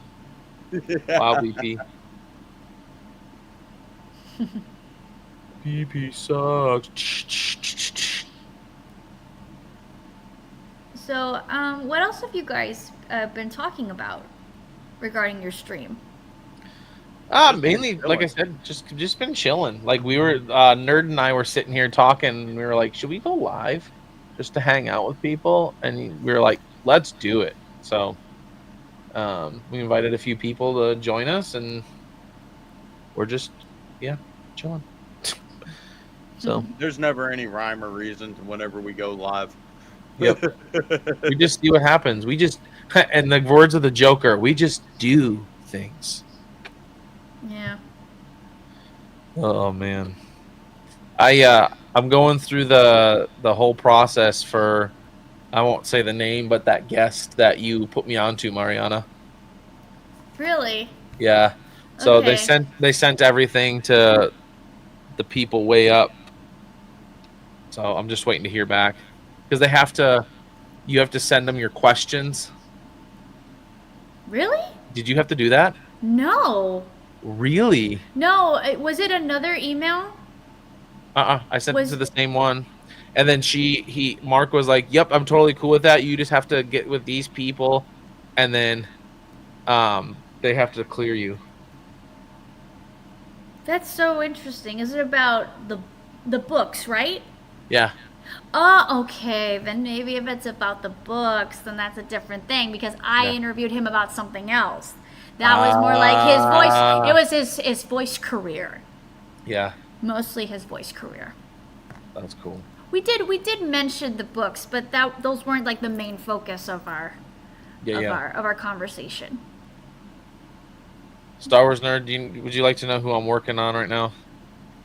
Wow, BP. BP sucks. So, what else have you guys been talking about regarding your stream? Mainly, like I said, just been chilling. Like we were, Nerd and I were sitting here talking, and we were like, should we go live just to hang out with people? And we were like, let's do it. So, we invited a few people to join us, and we're just, chilling. So There's never any rhyme or reason to whenever we go live. Yep. We just see what happens. We just, and the words of the Joker, we just do things. Yeah. Oh man, I'm going through the whole process for, I won't say the name, but that guest that you put me onto, Mariana. Really? Yeah. So Okay. they sent everything to the people way up. So I'm just waiting to hear back, because you have to send them your questions. Really? Did you have to do that? No. Really? No. Was it another email? I sent it to the same one. And then Mark was like, yep, I'm totally cool with that. You just have to get with these people, and then they have to clear you. That's so interesting. Is it about the books, right? Yeah. Oh, okay. Then maybe if it's about the books, then that's a different thing, because I interviewed him about something else. That was more like his voice. It was his voice career. Yeah. Mostly his voice career. That's cool. We did mention the books, but those weren't like the main focus of our conversation. Star Wars nerd, would you like to know who I'm working on right now?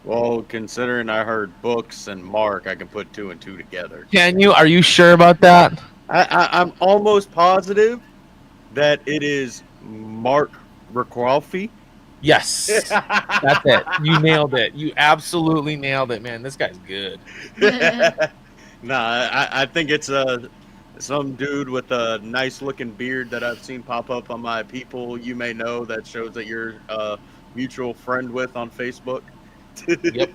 Well, considering I heard books and Mark, I can put 2 and 2 together. Can you? Are you sure about that? I'm almost positive that it is Mark Requalfi. Yes. That's it. You nailed it. You absolutely nailed it, man. This guy's good. Nah, I think it's some dude with a nice looking beard that I've seen pop up on my people you may know, that shows that you're a mutual friend with on Facebook. Yep.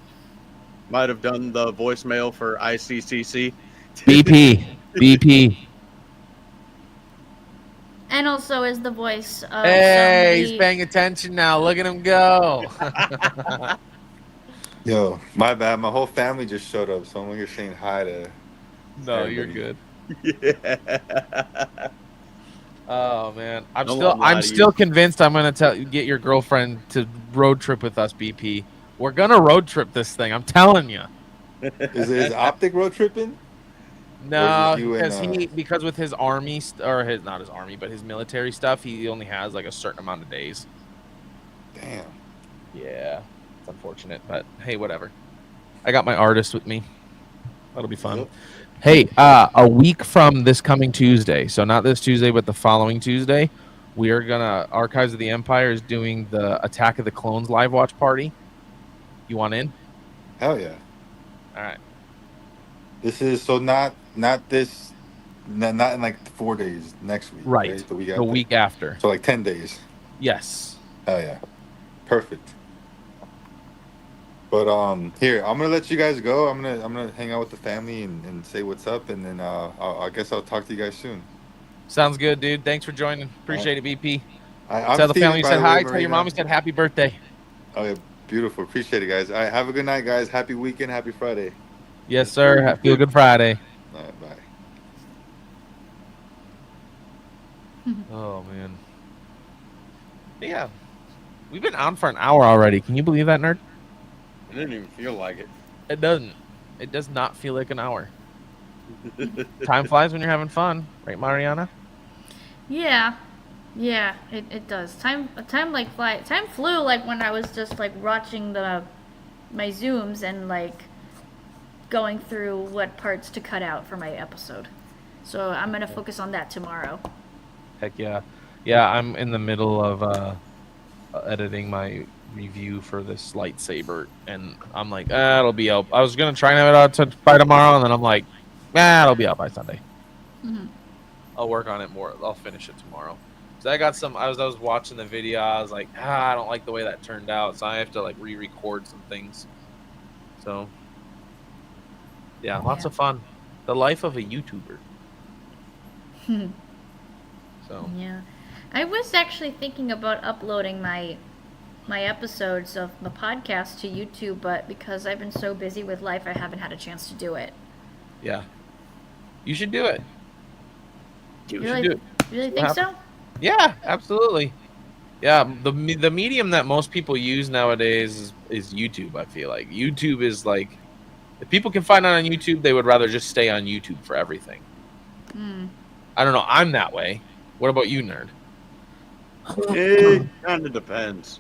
Might have done the voicemail for ICCC. BP. And also is the voice of Hey, he's somebody. paying attention now. Look at him go. Yo, my bad. My whole family just showed up, so I'm here saying hi to. No, you're Everybody. good. Yeah. Oh man, I'm Don't still lie I'm to still you. convinced I'm gonna get your girlfriend to road trip with us, BP. We're gonna road trip this thing. I'm telling you. Is Optic road tripping? Or is No, just you and because with his army or his not his army, but his military stuff, he only has like a certain amount of days. damn. Yeah, it's unfortunate, but hey, whatever. I got my artist with me. That'll be fun. Yep. Hey, a week from this coming Tuesday, so not this Tuesday, but the following Tuesday, we are gonna Archives of the Empire is doing the Attack of the Clones live watch party. You want in? Hell yeah. All right. This is so not this not in like 4 days next week, Right. right? The week The after. week after. So like 10 days. Yes. Hell yeah. Perfect. But here, I'm gonna let you guys go. I'm gonna hang out with the family and say what's up, and then I guess I'll talk to you guys soon. Sounds good, dude. Thanks for joining. Appreciate it, BP. I'm Tell the Steven, family you by said the way, hi. Tell your Marina. mom you said happy birthday. Oh yeah, beautiful. Appreciate it, guys. All right, have a good night, guys. Happy weekend. Happy Friday. Yes, sir. Feel good Friday. All right, bye. Oh man. Yeah. We've been on for an hour already. Can you believe that, nerd? It didn't even feel like it. It doesn't. It does not feel like an hour. Time flies when you're having fun, right, Mariana? Yeah, it does. Time flew like when I was just like watching my zooms and like going through what parts to cut out for my episode. So I'm gonna focus on that tomorrow. Heck yeah. Yeah, I'm in the middle of editing my review for this lightsaber, and I'm like, it'll be out. I was gonna try and have it out by tomorrow, and then I'm like, it'll be out by Sunday. Mhm. I'll work on it more. I'll finish it tomorrow. So I got some. I was watching the video. I was like, I don't like the way that turned out, so I have to like re-record some things. So yeah, lots Yeah. of fun. The life of a YouTuber. So Yeah, I was actually thinking about uploading my episodes of the podcast to YouTube, but because I've been so busy with life, I haven't had a chance to do it. yeah, you should do it. You really, should do it. really See what think so? happens. Yeah, absolutely. Yeah, the medium that most people use nowadays is YouTube. I feel like YouTube is like, if people can find it on YouTube, they would rather just stay on YouTube for everything. Hmm. I don't know. I'm that way. What about you, nerd? It kind of depends.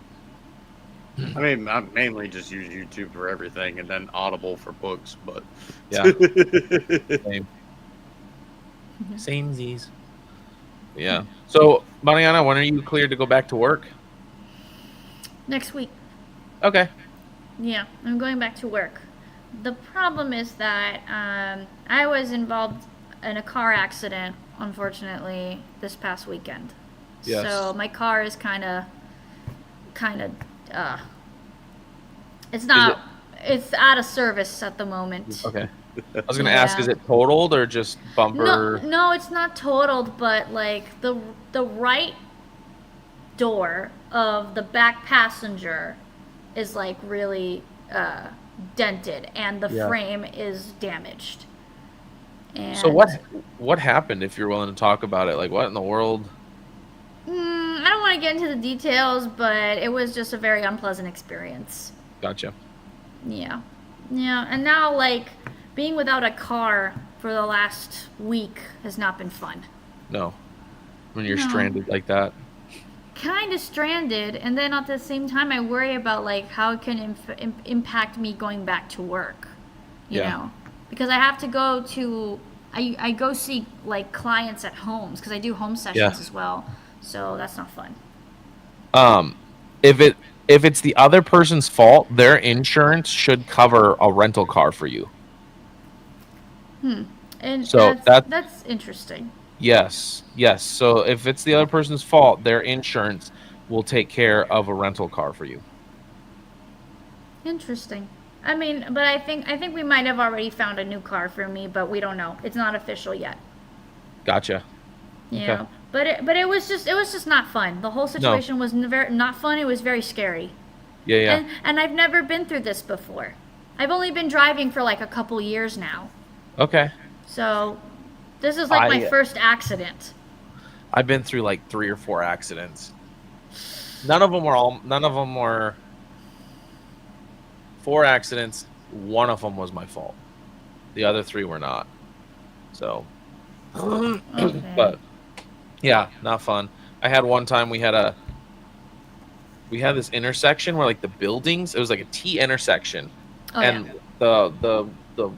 I mean, I mainly just use YouTube for everything, and then Audible for books. But Yeah. Same. Samesies. Yeah. So, Mariana, when are you cleared to go back to work? Next week. Okay. Yeah, I'm going back to work. The problem is that I was involved in a car accident, unfortunately, this past weekend. Yes. So my car is kind of, it's not, it's out of service at the moment. Okay. I was gonna ask, is Yeah. it totaled or just No, bumper? no, it's not totaled, but like the right door of the back passenger is like really dented, and the Yeah. frame is damaged. And So what happened? If you're willing to talk about it, like what in the world? I don't want to get into the details, but it was just a very unpleasant experience. Gotcha. Yeah, and now like being without a car for the last week has not been fun. No, when you're No. stranded like that. Kind of stranded, and then at the same time I worry about like how it can impact me going back to work, you Yeah. know, because I have to go to I go see like clients at homes because I do home sessions as well, so that's not fun. If it's the other person's fault, their insurance should cover a rental car for you. And So that's interesting. Yes. So if it's the other person's fault, their insurance will take care of a rental car for you. Interesting. I mean, but I think we might have already found a new car for me, but we don't know. It's not official yet. Gotcha. You Okay. know, But it was just not fun. The whole situation was not fun. It was very scary. Yeah. And I've never been through this before. I've only been driving for like a couple years now. Okay. So this is like my I- first accident. I've been through like 3 or 4 accidents. None of them were 4 accidents. One of them was my fault. The other 3 were not. So, Okay. but yeah, not fun. I had one time we had this intersection where like the buildings, it was like a T intersection. Oh, And the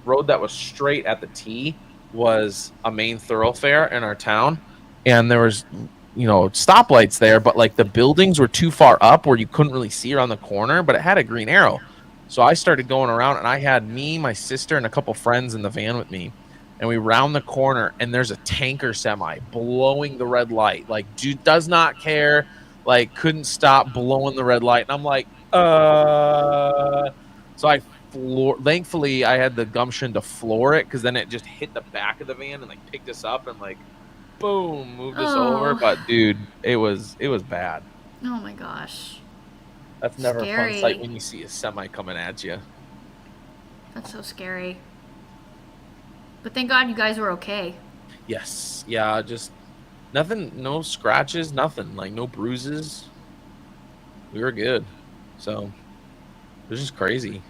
road that was straight at the T was a main thoroughfare in our town, and there was stoplights there, but like the buildings were too far up where you couldn't really see around the corner, but it had a green arrow. So I started going around, and I had me, my sister, and a couple friends in the van with me, and we round the corner, and there's a tanker semi blowing the red light, like dude does not care, like couldn't stop blowing the red light, and I'm like so thankfully I had the gumption to floor it, because then it just hit the back of the van and like picked us up and like boom moved us over. But dude, it was bad. Oh my gosh. That's never a Scary. fun sight when you see a semi coming at you. That's so scary. But thank God you guys were okay. Yes, yeah, just nothing, no scratches, nothing, like no bruises. We were good. So it was just crazy.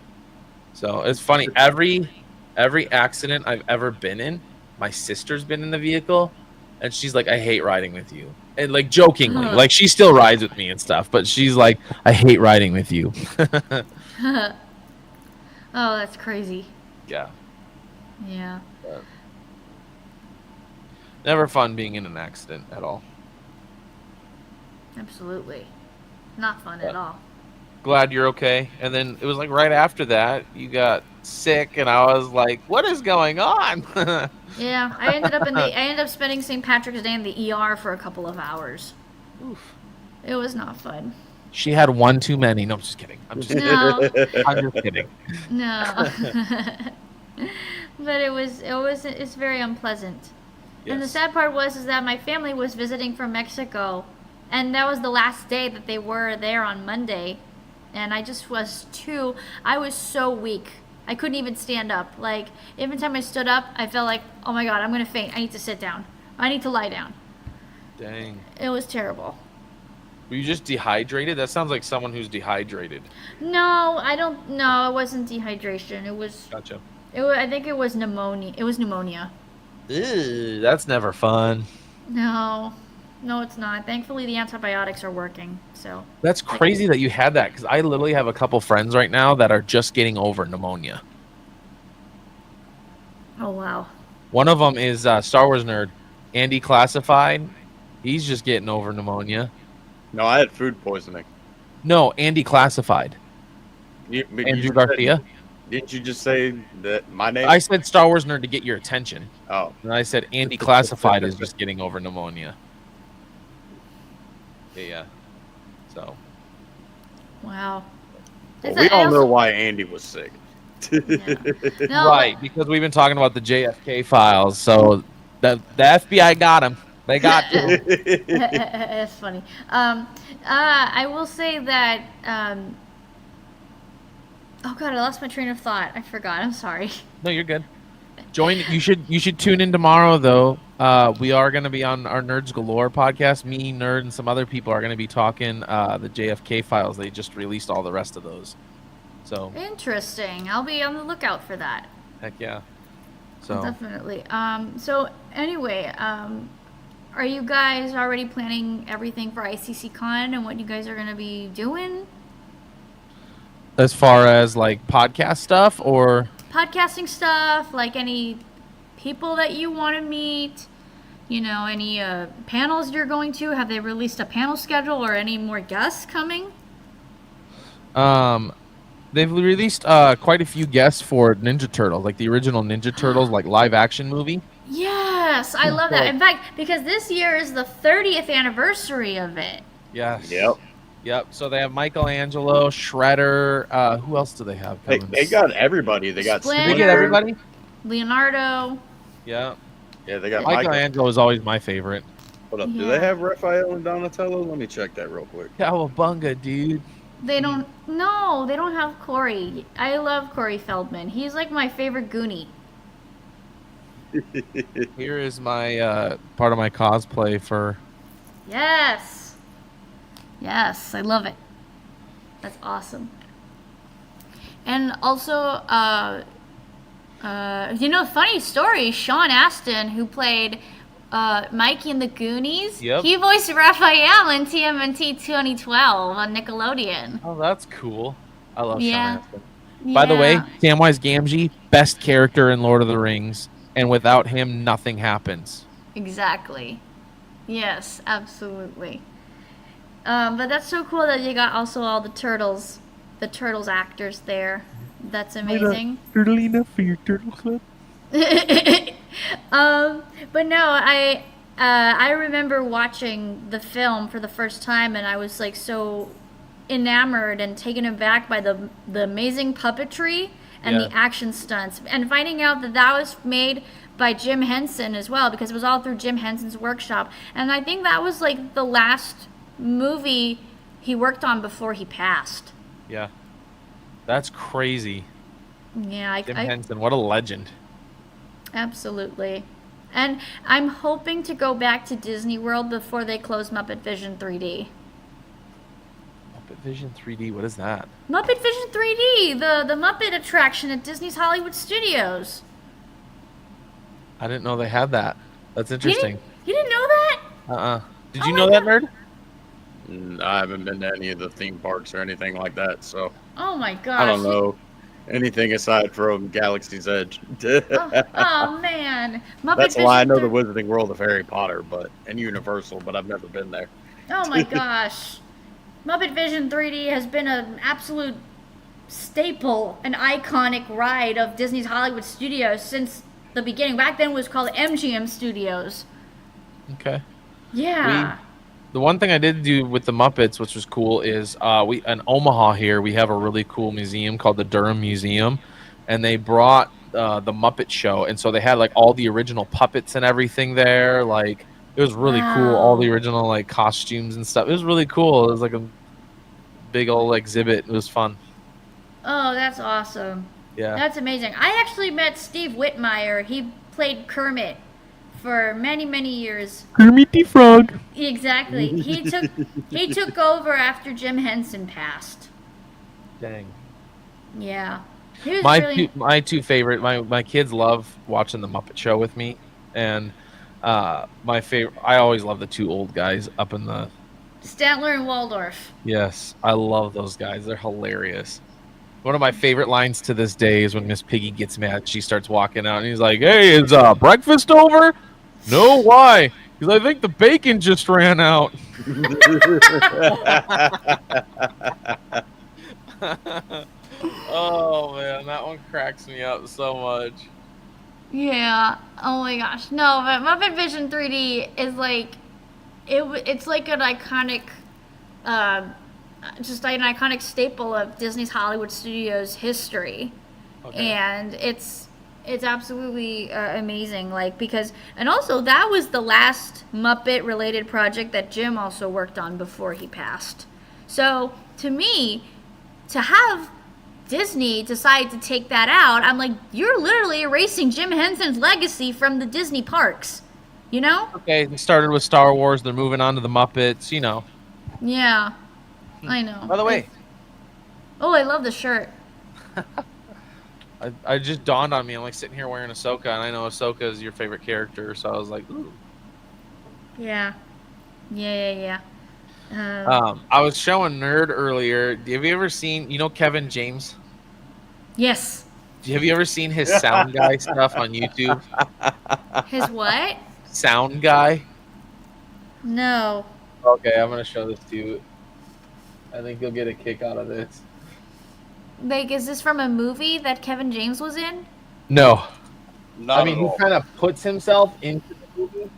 So it's funny, every accident I've ever been in, my sister's been in the vehicle, and she's like, I hate riding with you. And like jokingly, like she still rides with me and stuff, but she's like, I hate riding with you. Oh, that's crazy. Yeah. Yeah. Never fun being in an accident at all. Absolutely. Not fun at all. Glad you're okay. And then it was like right after that, you got sick, and I was like, what is going on? Yeah, I ended up spending St. Patrick's Day in the ER for a couple of hours. Oof. It was not fun. She had one too many. No, I'm just kidding. I'm just kidding. No. But it's very unpleasant. And the Yes. sad part is that my family was visiting from Mexico, and that was the last day that they were there on Monday, and I was so weak. I couldn't even stand up. Like, every time I stood up, I felt like, oh my God, I'm gonna faint. I need to sit down. I need to lie down. Dang. It was terrible. Were you just dehydrated? That sounds like someone who's dehydrated. No, it wasn't dehydration. Gotcha. I think it was pneumonia. It was pneumonia. Ew, that's never fun. No, it's not. Thankfully, the antibiotics are working. So That's crazy that you had that, because I literally have a couple friends right now that are just getting over pneumonia. oh wow. One of them is Star Wars nerd, Andy Classified. He's just getting over pneumonia. No, I had food poisoning. No, Andy Classified. Andrew Garcia. Didn't you just say that my name? I said Star Wars nerd to get your attention. Oh, And I said Andy Classified is just getting over pneumonia. Yeah. So. Wow. well, we all know why Andy was sick. No, Right, because we've been talking about the JFK files. So the FBI got him. They got him. That's funny. I will say that. Oh God, I lost my train of thought. I forgot. I'm sorry. No, you're good. Join. You should tune in tomorrow, though. We are going to be on our Nerds Galore podcast. Me, Nerd, and some other people are going to be talking the JFK files. They just released all the rest of those. So Interesting. I'll be on the lookout for that. heck yeah. So Definitely. So anyway, are you guys already planning everything for ICC Con and what you guys are going to be doing? as far as like podcast stuff, or Podcasting stuff, like any people that you want to meet, any panels you're going to? Have they released a panel schedule or any more guests coming? they've released quite a few guests for Ninja Turtles, like the original Ninja Turtles, like live action movie. Yes, I love that. In fact, because this year is the 30th anniversary of it. Yes. Yep. So they have Michelangelo, Shredder. Who else do they have coming? They got everybody. They got Splinter. They get everybody. Leonardo. Yeah. Yeah, they got Michelangelo is always my favorite. Hold up. Do they Yeah. have Raphael and Donatello? Let me check that real quick. Cowabunga, dude. They don't. No, they don't have Corey. I love Corey Feldman. He's like my favorite Goonie. Here is my part of my cosplay for. Yes. Yes, I love it. That's awesome. And also, funny story. Sean Astin, who played Mikey in the Goonies, Yep. he voiced Raphael in TMNT 2012 on Nickelodeon. Oh, that's cool. I love Yeah. Sean Astin. By the way, Yeah. Samwise Gamgee, best character in Lord of the Rings, and without him, nothing happens. Exactly. Yes, absolutely. But that's so cool that you got also all the Turtles actors there. That's amazing. Turtle enough for your turtle club? But no, I remember watching the film for the first time, and I was like so enamored and taken aback by the amazing puppetry and Yeah. the action stunts, and finding out that that was made by Jim Henson as well, because it was all through Jim Henson's workshop. And I think that was like the last movie he worked on before he passed. Yeah. That's crazy. Yeah, Jim Henson, what a legend. Absolutely. And I'm hoping to go back to Disney World before they close Muppet Vision 3D. Muppet Vision 3D, what is that? Muppet Vision 3D, the Muppet attraction at Disney's Hollywood Studios. I didn't know they had that. That's interesting. You didn't know that? Did Oh you my know that, God. nerd? I haven't been to any of the theme parks or anything like that, so Oh my gosh. I don't know anything aside from Galaxy's Edge. Oh man. Muppet That's why I Vision know the 3 Wizarding World of Harry Potter, and Universal, but I've never been there. Oh my gosh. Muppet Vision 3D has been an absolute staple, an iconic ride of Disney's Hollywood Studios since the beginning. Back then it was called MGM Studios. Okay. Yeah. The one thing I did do with the Muppets, which was cool, is we in Omaha here we have a really cool museum called the Durham Museum, and they brought the Muppet Show, and so they had like all the original puppets and everything there. Like it was really cool, all the Wow. original like costumes and stuff. It was really cool. It was like a big old exhibit. It was fun. Oh, that's awesome. Yeah. That's amazing. I actually met Steve Whitmire. He played Kermit for many, many years. Kermit the Frog. Exactly. He took over after Jim Henson passed. Dang. Yeah. He was My really my two favorite. My kids love watching the Muppet Show with me, and my favorite. I always love the two old guys up in the. Statler and Waldorf. Yes, I love those guys. They're hilarious. One of my favorite lines to this day is when Miss Piggy gets mad. She starts walking out, and he's like, "Hey, is breakfast over?" No, why? Because I think the bacon just ran out. Oh man, that one cracks me up so much. Yeah. Oh my gosh. No, but Muppet Vision 3D is like it's like an iconic just like an iconic staple of Disney's Hollywood Studios history. Okay. And it's absolutely amazing, like, because, and also that was the last Muppet related project that Jim also worked on before he passed. So to me, to have Disney decide to take that out, I'm like, you're literally erasing Jim Henson's legacy from the Disney parks, you know? Okay, they started with Star Wars. They're moving on to the Muppets. You know. Yeah, I know. By the way, Oh, I love the shirt. I just dawned on me. I'm like sitting here wearing Ahsoka, and I know Ahsoka is your favorite character, so I was like, ooh. Yeah. Yeah. I was showing Nerd earlier. Have you ever seen, Kevin James? Yes. Have you ever seen his Sound Guy stuff on YouTube? His what? Sound Guy? No. Okay, I'm going to show this to you. I think you'll get a kick out of this. Like, is this from a movie that Kevin James was in? No. Not I mean, at he all. kind of puts himself into the movie,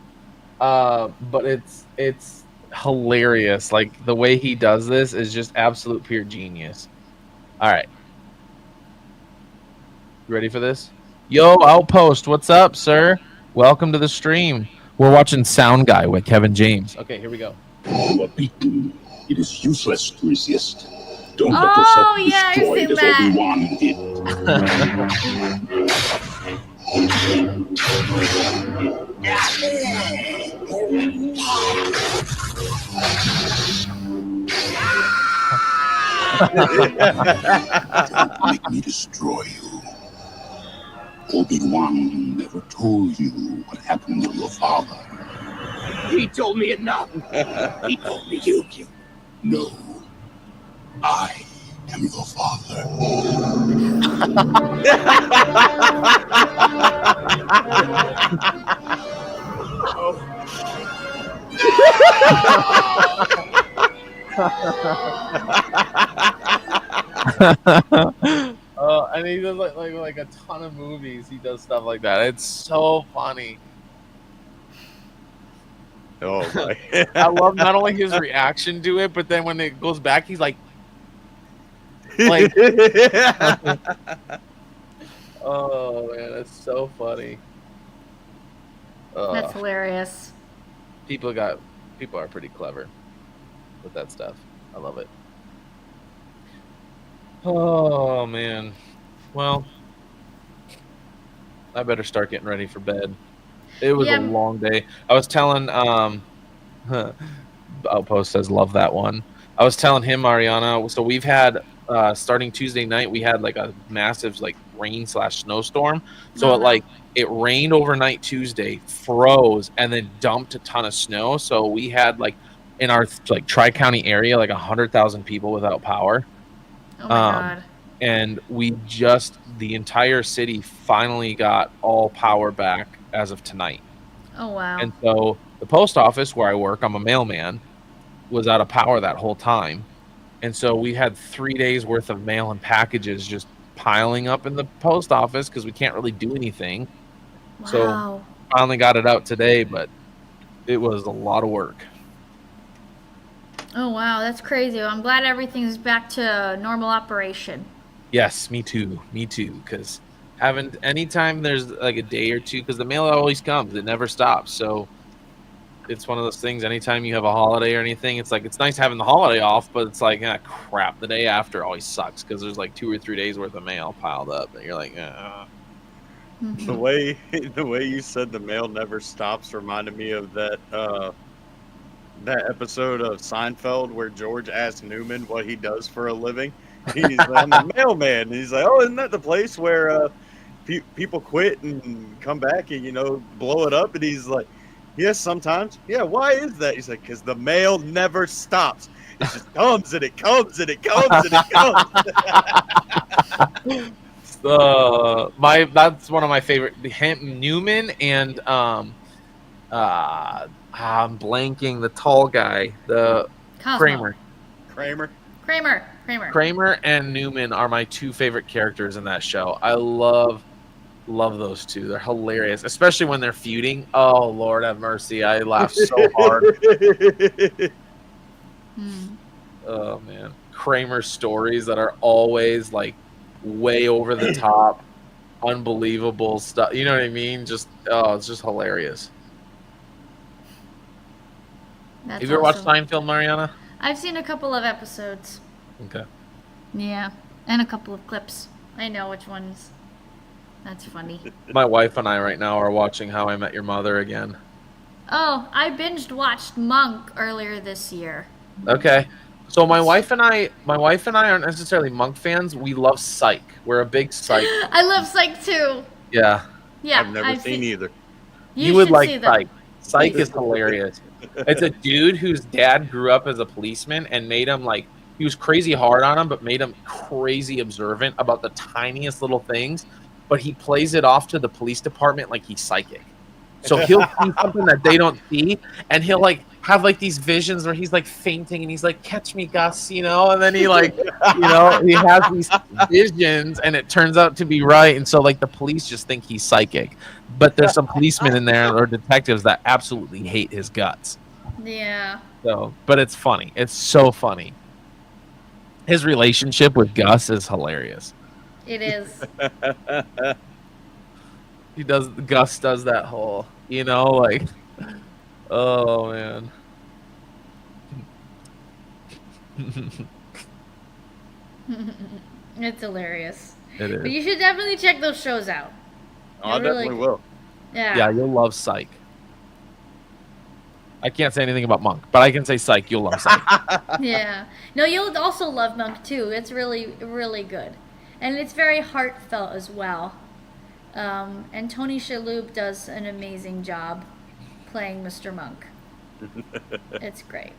but it's hilarious. Like the way he does this is just absolute pure genius. All right, you ready for this? Yo, Outpost, what's up, sir? Welcome to the stream. We're watching Sound Guy with Kevin James. Okay, here we go. You are beaten. It is useless to resist. Don't let Oh, yourself be yeah, I've destroyed seen as that. Don't make me destroy you. Obi-Wan never told you what happened to your father. He told me enough. He told me you. No. I am your father. And he does like a ton of movies. He does stuff like that. It's so funny. Oh my! I love not only his reaction to it, but then when it goes back, he's like, "Oh man, that's so funny." That's hilarious. People are pretty clever with that stuff. I love it. Oh man. Well, I better start getting ready for bed. It was a long day. I was telling Outpost says love that one. I was telling him, Mariana, so we've had starting Tuesday night, we had like a massive like rain/snowstorm. So it rained overnight Tuesday, froze, and then dumped a ton of snow. So we had like in our like Tri-County area like 100,000 people without power. Oh my God. And the entire city finally got all power back as of tonight. Oh wow. And so the post office where I work, I'm a mailman, was out of power that whole time. And so we had 3 days worth of mail and packages just piling up in the post office because we can't really do anything. Wow. So finally got it out today, but it was a lot of work. Oh wow, that's crazy. I'm glad everything's back to normal operation. Yes, me too. Because anytime there's like a day or two, because the mail always comes, it never stops. So it's one of those things. Anytime you have a holiday or anything, it's like it's nice having the holiday off, but it's like crap. The day after always sucks because there's like 2 or 3 days worth of mail piled up, and you're like, The way you said the mail never stops reminded me of that episode of Seinfeld where George asked Newman what he does for a living. He's like, I'm a mailman. And he's like, oh, isn't that the place where people quit and come back and blow it up? And he's like, yes, sometimes. Yeah, why is that? He's like, because the mail never stops. It just comes and it comes and it comes and it comes. That's one of my favorite. Newman and I'm blanking the tall guy, the Cosmo. Kramer and Newman are my two favorite characters in that show. I love those two. They're hilarious, especially when they're feuding. Oh Lord have mercy, I laugh so hard. Oh man, Kramer's stories that are always like way over the top, unbelievable stuff. You know what I mean? It's just hilarious. That's Have you ever watched awesome. Seinfeld, Mariana? I've seen a couple of episodes. Okay. Yeah, and a couple of clips. I know which ones. That's funny. My wife and I right now are watching How I Met Your Mother again. Oh, I watched Monk earlier this year. Okay. So my wife and I aren't necessarily Monk fans. We love Psych. We're a big Psych. I love Psych too. Yeah. Yeah, I've never seen either. You would should like see them. Psych. Psych is hilarious. It's a dude whose dad grew up as a policeman and made him he was crazy hard on him, but made him crazy observant about the tiniest little things. But he plays it off to the police department like he's psychic. So he'll see something that they don't see, and he'll have these visions where he's fainting and he's like, "Catch me, Gus," and then he he has these visions, and it turns out to be right. And so the police just think he's psychic, but there's some policemen in there or detectives that absolutely hate his guts. Yeah. So, but it's funny. It's so funny. His relationship with Gus is hilarious. It is. Gus does that whole, Oh man. It's hilarious. It But is. you should definitely check those shows out. I They're really definitely good. will. Yeah, you'll love Psych. I can't say anything about Monk, but I can say Psych. You'll love Psych. Yeah. No, you'll also love Monk too. It's really, really good. And it's very heartfelt as well. And Tony Shalhoub does an amazing job playing Mr. Monk. It's great.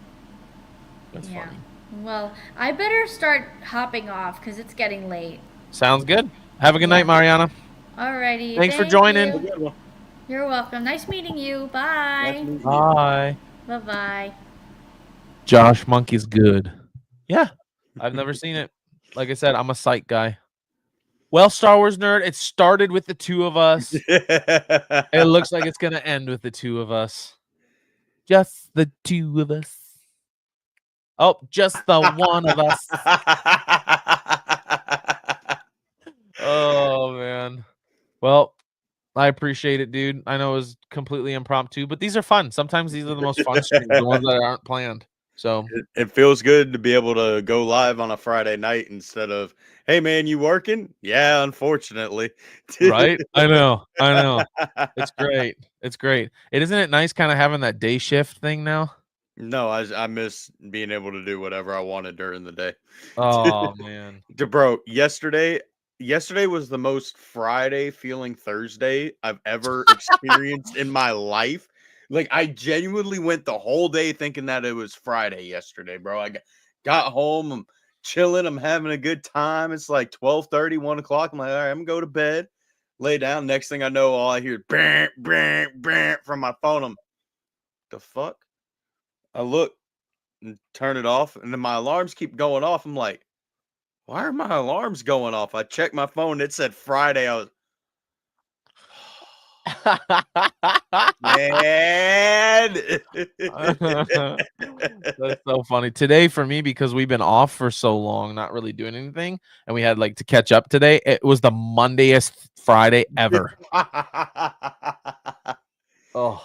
That's Yeah. funny. Well, I better start hopping off because it's getting late. Sounds good. Have a good night, Mariana. Alrighty. Thanks for thank joining. you. You're welcome. Nice meeting you. Bye. Bye. Bye bye. Josh Monk is good. Yeah, I've never seen it. Like I said, I'm a Psych guy. Well, Star Wars nerd, it started with the two of us. It looks like it's gonna end with the two of us. Just the two of us. Oh, just the one of us. Oh man. Well, I appreciate it, dude. I know it was completely impromptu, but these are fun. Sometimes these are the most fun streams, the ones that aren't planned. So It feels good to be able to go live on a Friday night instead of, hey man, you working? Yeah, unfortunately. right? I know. It's great. It's great. Isn't it nice kind of having that day shift thing now? No, I miss being able to do whatever I wanted during the day. Oh man. Bro, yesterday was the most Friday feeling Thursday I've ever experienced in my life. Like I genuinely went the whole day thinking that it was Friday yesterday, bro. Got home, I'm chilling, I'm having a good time. It's like 12:30, 1 o'clock. I'm like, all right, I'm gonna go to bed, lay down. Next thing I know, all I hear is bam, bam, bam from my phone. I'm the fuck? I look and turn it off, and then my alarms keep going off. I'm like, why are my alarms going off? I checked my phone. It said Friday. I was, man. That's so funny. Today for me, because we've been off for so long, not really doing anything, and we had like to catch up today. It was the Mondayest Friday ever. Oh.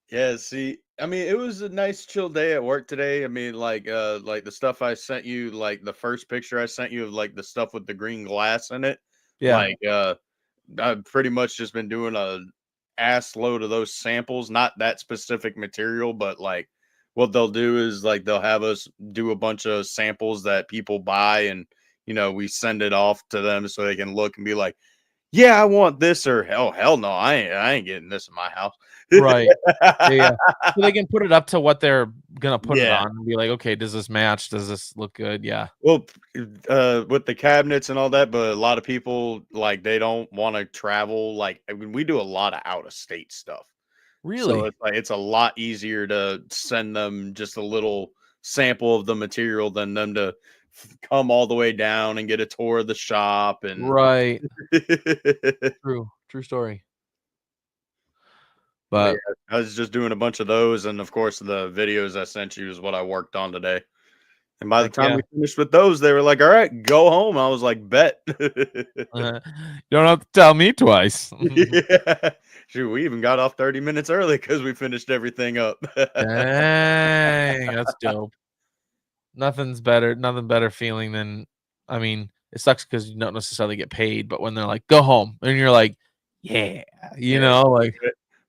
Yeah, see, I mean, it was a nice chill day at work today. I mean, like the stuff I sent you, like the first picture I sent you of like the stuff with the green glass in it. Yeah. Like I've pretty much just been doing a ass load of those samples, not that specific material, but like what they'll do is like they'll have us do a bunch of samples that people buy, and we send it off to them so they can look and be like, yeah, I want this, or hell no, I ain't getting this in my house. Right. Yeah. So they can put it up to what they're gonna put it Yeah. on and be like, okay, does this match? Does this look good? Yeah. Well, with the cabinets and all that, but a lot of people like they don't want to travel. Like I mean, we do a lot of out of state stuff. So Really? it's like it's a lot easier to send them just a little sample of the material than them to come all the way down and get a tour of the shop and Right. True story. But I was just doing a bunch of those, and of course the videos I sent you is what I worked on today. And by the Heck time yeah. we finished with those, they were like, "All right, go home." I was like, "Bet." you don't have to tell me twice. Yeah. Shoot, we even got off 30 minutes early because we finished everything up. Dang, that's dope. Nothing better feeling than, I mean, it sucks because you don't necessarily get paid, but when they're like, go home, and you're like, yeah, like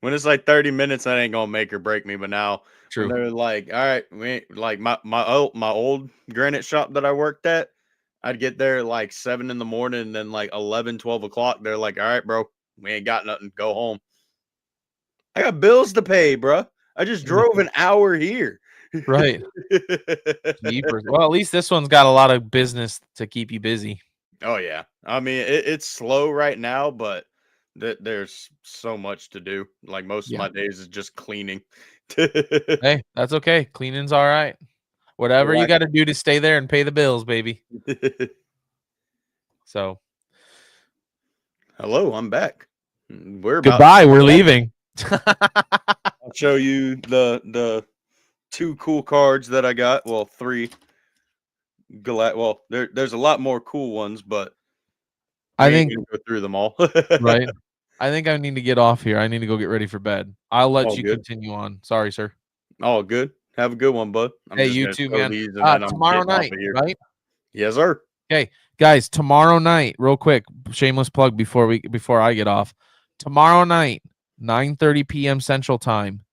When it's like 30 minutes, that ain't gonna make or break me. But now, when true. they're like, "All right, like my old granite shop that I worked at, I'd get there at like 7 in the morning, and then like 11, 12 o'clock, they're like, all right, bro, we ain't got nothing. Go home. I got bills to pay, bro. I just drove an hour here." Right. Jeepers. Well, at least this one's got a lot of business to keep you busy. Oh yeah, I mean it's slow right now, but there's so much to do. Like most of Yeah. my days is just cleaning. Hey, that's okay. Cleaning's all right. Whatever you got to do to stay there and pay the bills, baby. So, hello, I'm back. We're goodbye. We're leaving. I'll show you the 2 cool cards that I got. Well, 3. Well, there's a lot more cool ones, but I we ain't think gonna go through them all. right. I think I need to get off here. I need to go get ready for bed. I'll let All you good. continue on. Sorry, sir. Oh, good. Have a good one, bud. I'm Hey, just you gonna too, throw man. these and then I'm Tomorrow getting off night, of here. right? Yes, sir. Okay, guys, tomorrow night, real quick, shameless plug before I get off. Tomorrow night, 9:30 p.m. Central Time,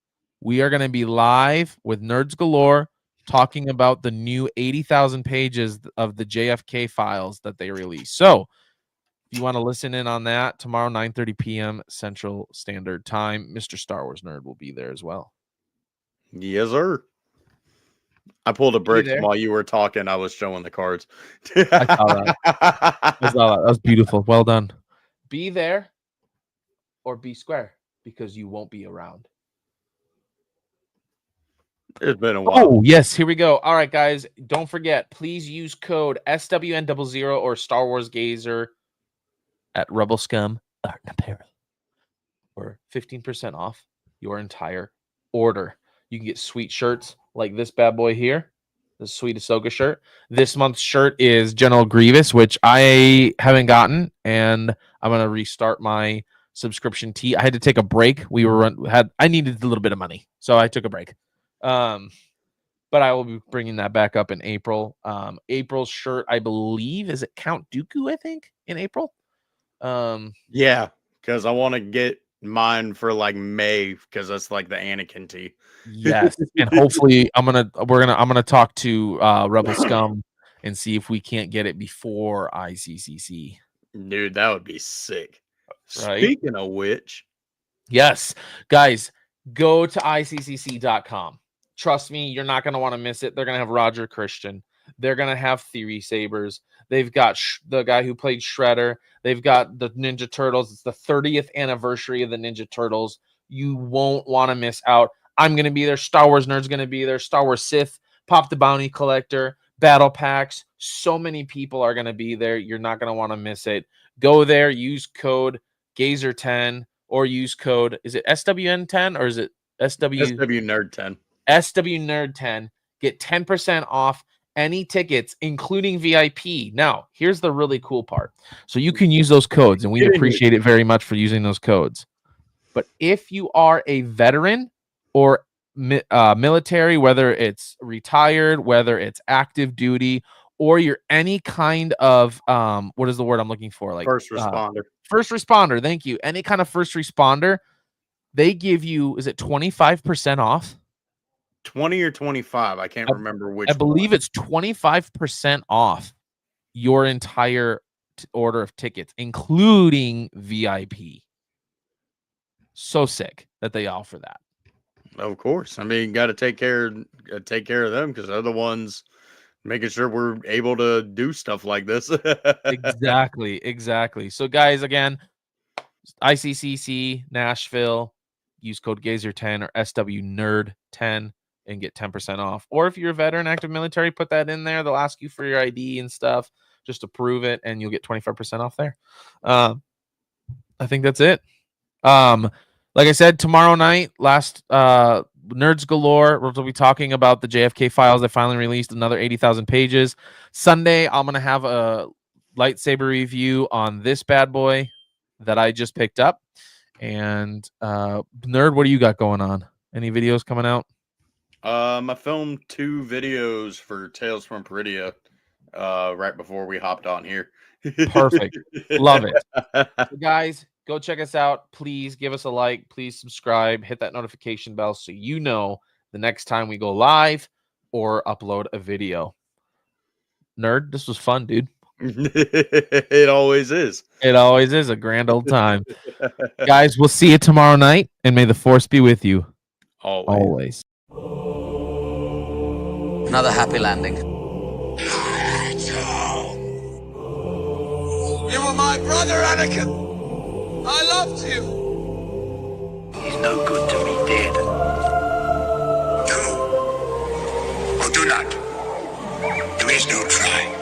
we are going to be live with Nerds Galore talking about the new 80,000 pages of the JFK files that they released. So, if you want to listen in on that, tomorrow 9:30 p.m. Central Standard Time, Mr. Star Wars Nerd will be there as well. Yes, sir. I pulled a brick there? while you were talking. I was showing the cards. I saw that. That was beautiful. Well done. Be there or be square because you won't be around. It's been a while. Oh, yes. Here we go. All right, guys. Don't forget, please use code SWN00 or Star Wars Gazer at Rebel Scum Art and Apparel for 15% off your entire order. You can get sweet shirts like this bad boy here, the Sweet Ahsoka shirt. This month's shirt is General Grievous, which I haven't gotten, and I'm going to restart my subscription tee. I had to take a break. I needed a little bit of money, so I took a break. But I will be bringing that back up in April. April's shirt, I believe, is it Count Dooku, I think, in April. Yeah, because I want to get mine for like May because that's like the Anakin tee. Yes, and hopefully I'm gonna talk to Rebel Scum and see if we can't get it before ICCC. Dude, that would be sick. Right? Speaking of which, yes, guys, go to iccc.com. Trust me, you're not gonna want to miss it. They're gonna have Roger Christian. They're gonna have Theory Sabers. They've got the guy who played Shredder. They've got the Ninja Turtles. It's the 30th anniversary of the Ninja Turtles. You won't want to miss out. I'm going to be there. Star Wars Nerd's going to be there. Star Wars Sith, Pop the Bounty Collector, Battle Packs. So many people are going to be there. You're not going to want to miss it. Go there. Use code Gazer10 or use code, is it SWN10 or is it SW Nerd 10? SW Nerd 10. Get 10% off any tickets, including VIP. Now, here's the really cool part. So you can use those codes, and we appreciate it very much for using those codes. But if you are a veteran or military, whether it's retired, whether it's active duty, or you're any kind of what is the word I'm looking for? Like First responder. First responder. Thank you. Any kind of first responder, they give you, is it 25% off? 20 or 25. I can't remember which. I believe it's 25% off your entire order of tickets, including VIP. So sick that they offer that. Of course. I mean, got to take care of them because they're the ones making sure we're able to do stuff like this. Exactly. So, guys, again, ICCC Nashville, use code Gazer10 or SW Nerd 10 and get 10% off. Or if you're a veteran, active military, put that in there. They'll ask you for your ID and stuff just to prove it, and you'll get 25% off there. I think that's it. Like I said, tomorrow night, Nerds Galore, we'll be talking about the JFK files that finally released, another 80,000 pages. Sunday, I'm going to have a lightsaber review on this bad boy that I just picked up. And Nerd, what do you got going on? Any videos coming out? I filmed 2 videos for Tales from Peridia right before we hopped on here. Perfect. Love it. So guys, go check us out. Please give us a like. Please subscribe. Hit that notification bell so you know the next time we go live or upload a video. Nerd, this was fun, dude. It always is. It always is a grand old time. Guys, we'll see you tomorrow night, and may the force be with you. Always. Another happy landing. You were my brother, Anakin. I loved you. He's no good to me dead. Do or do not. There is no try.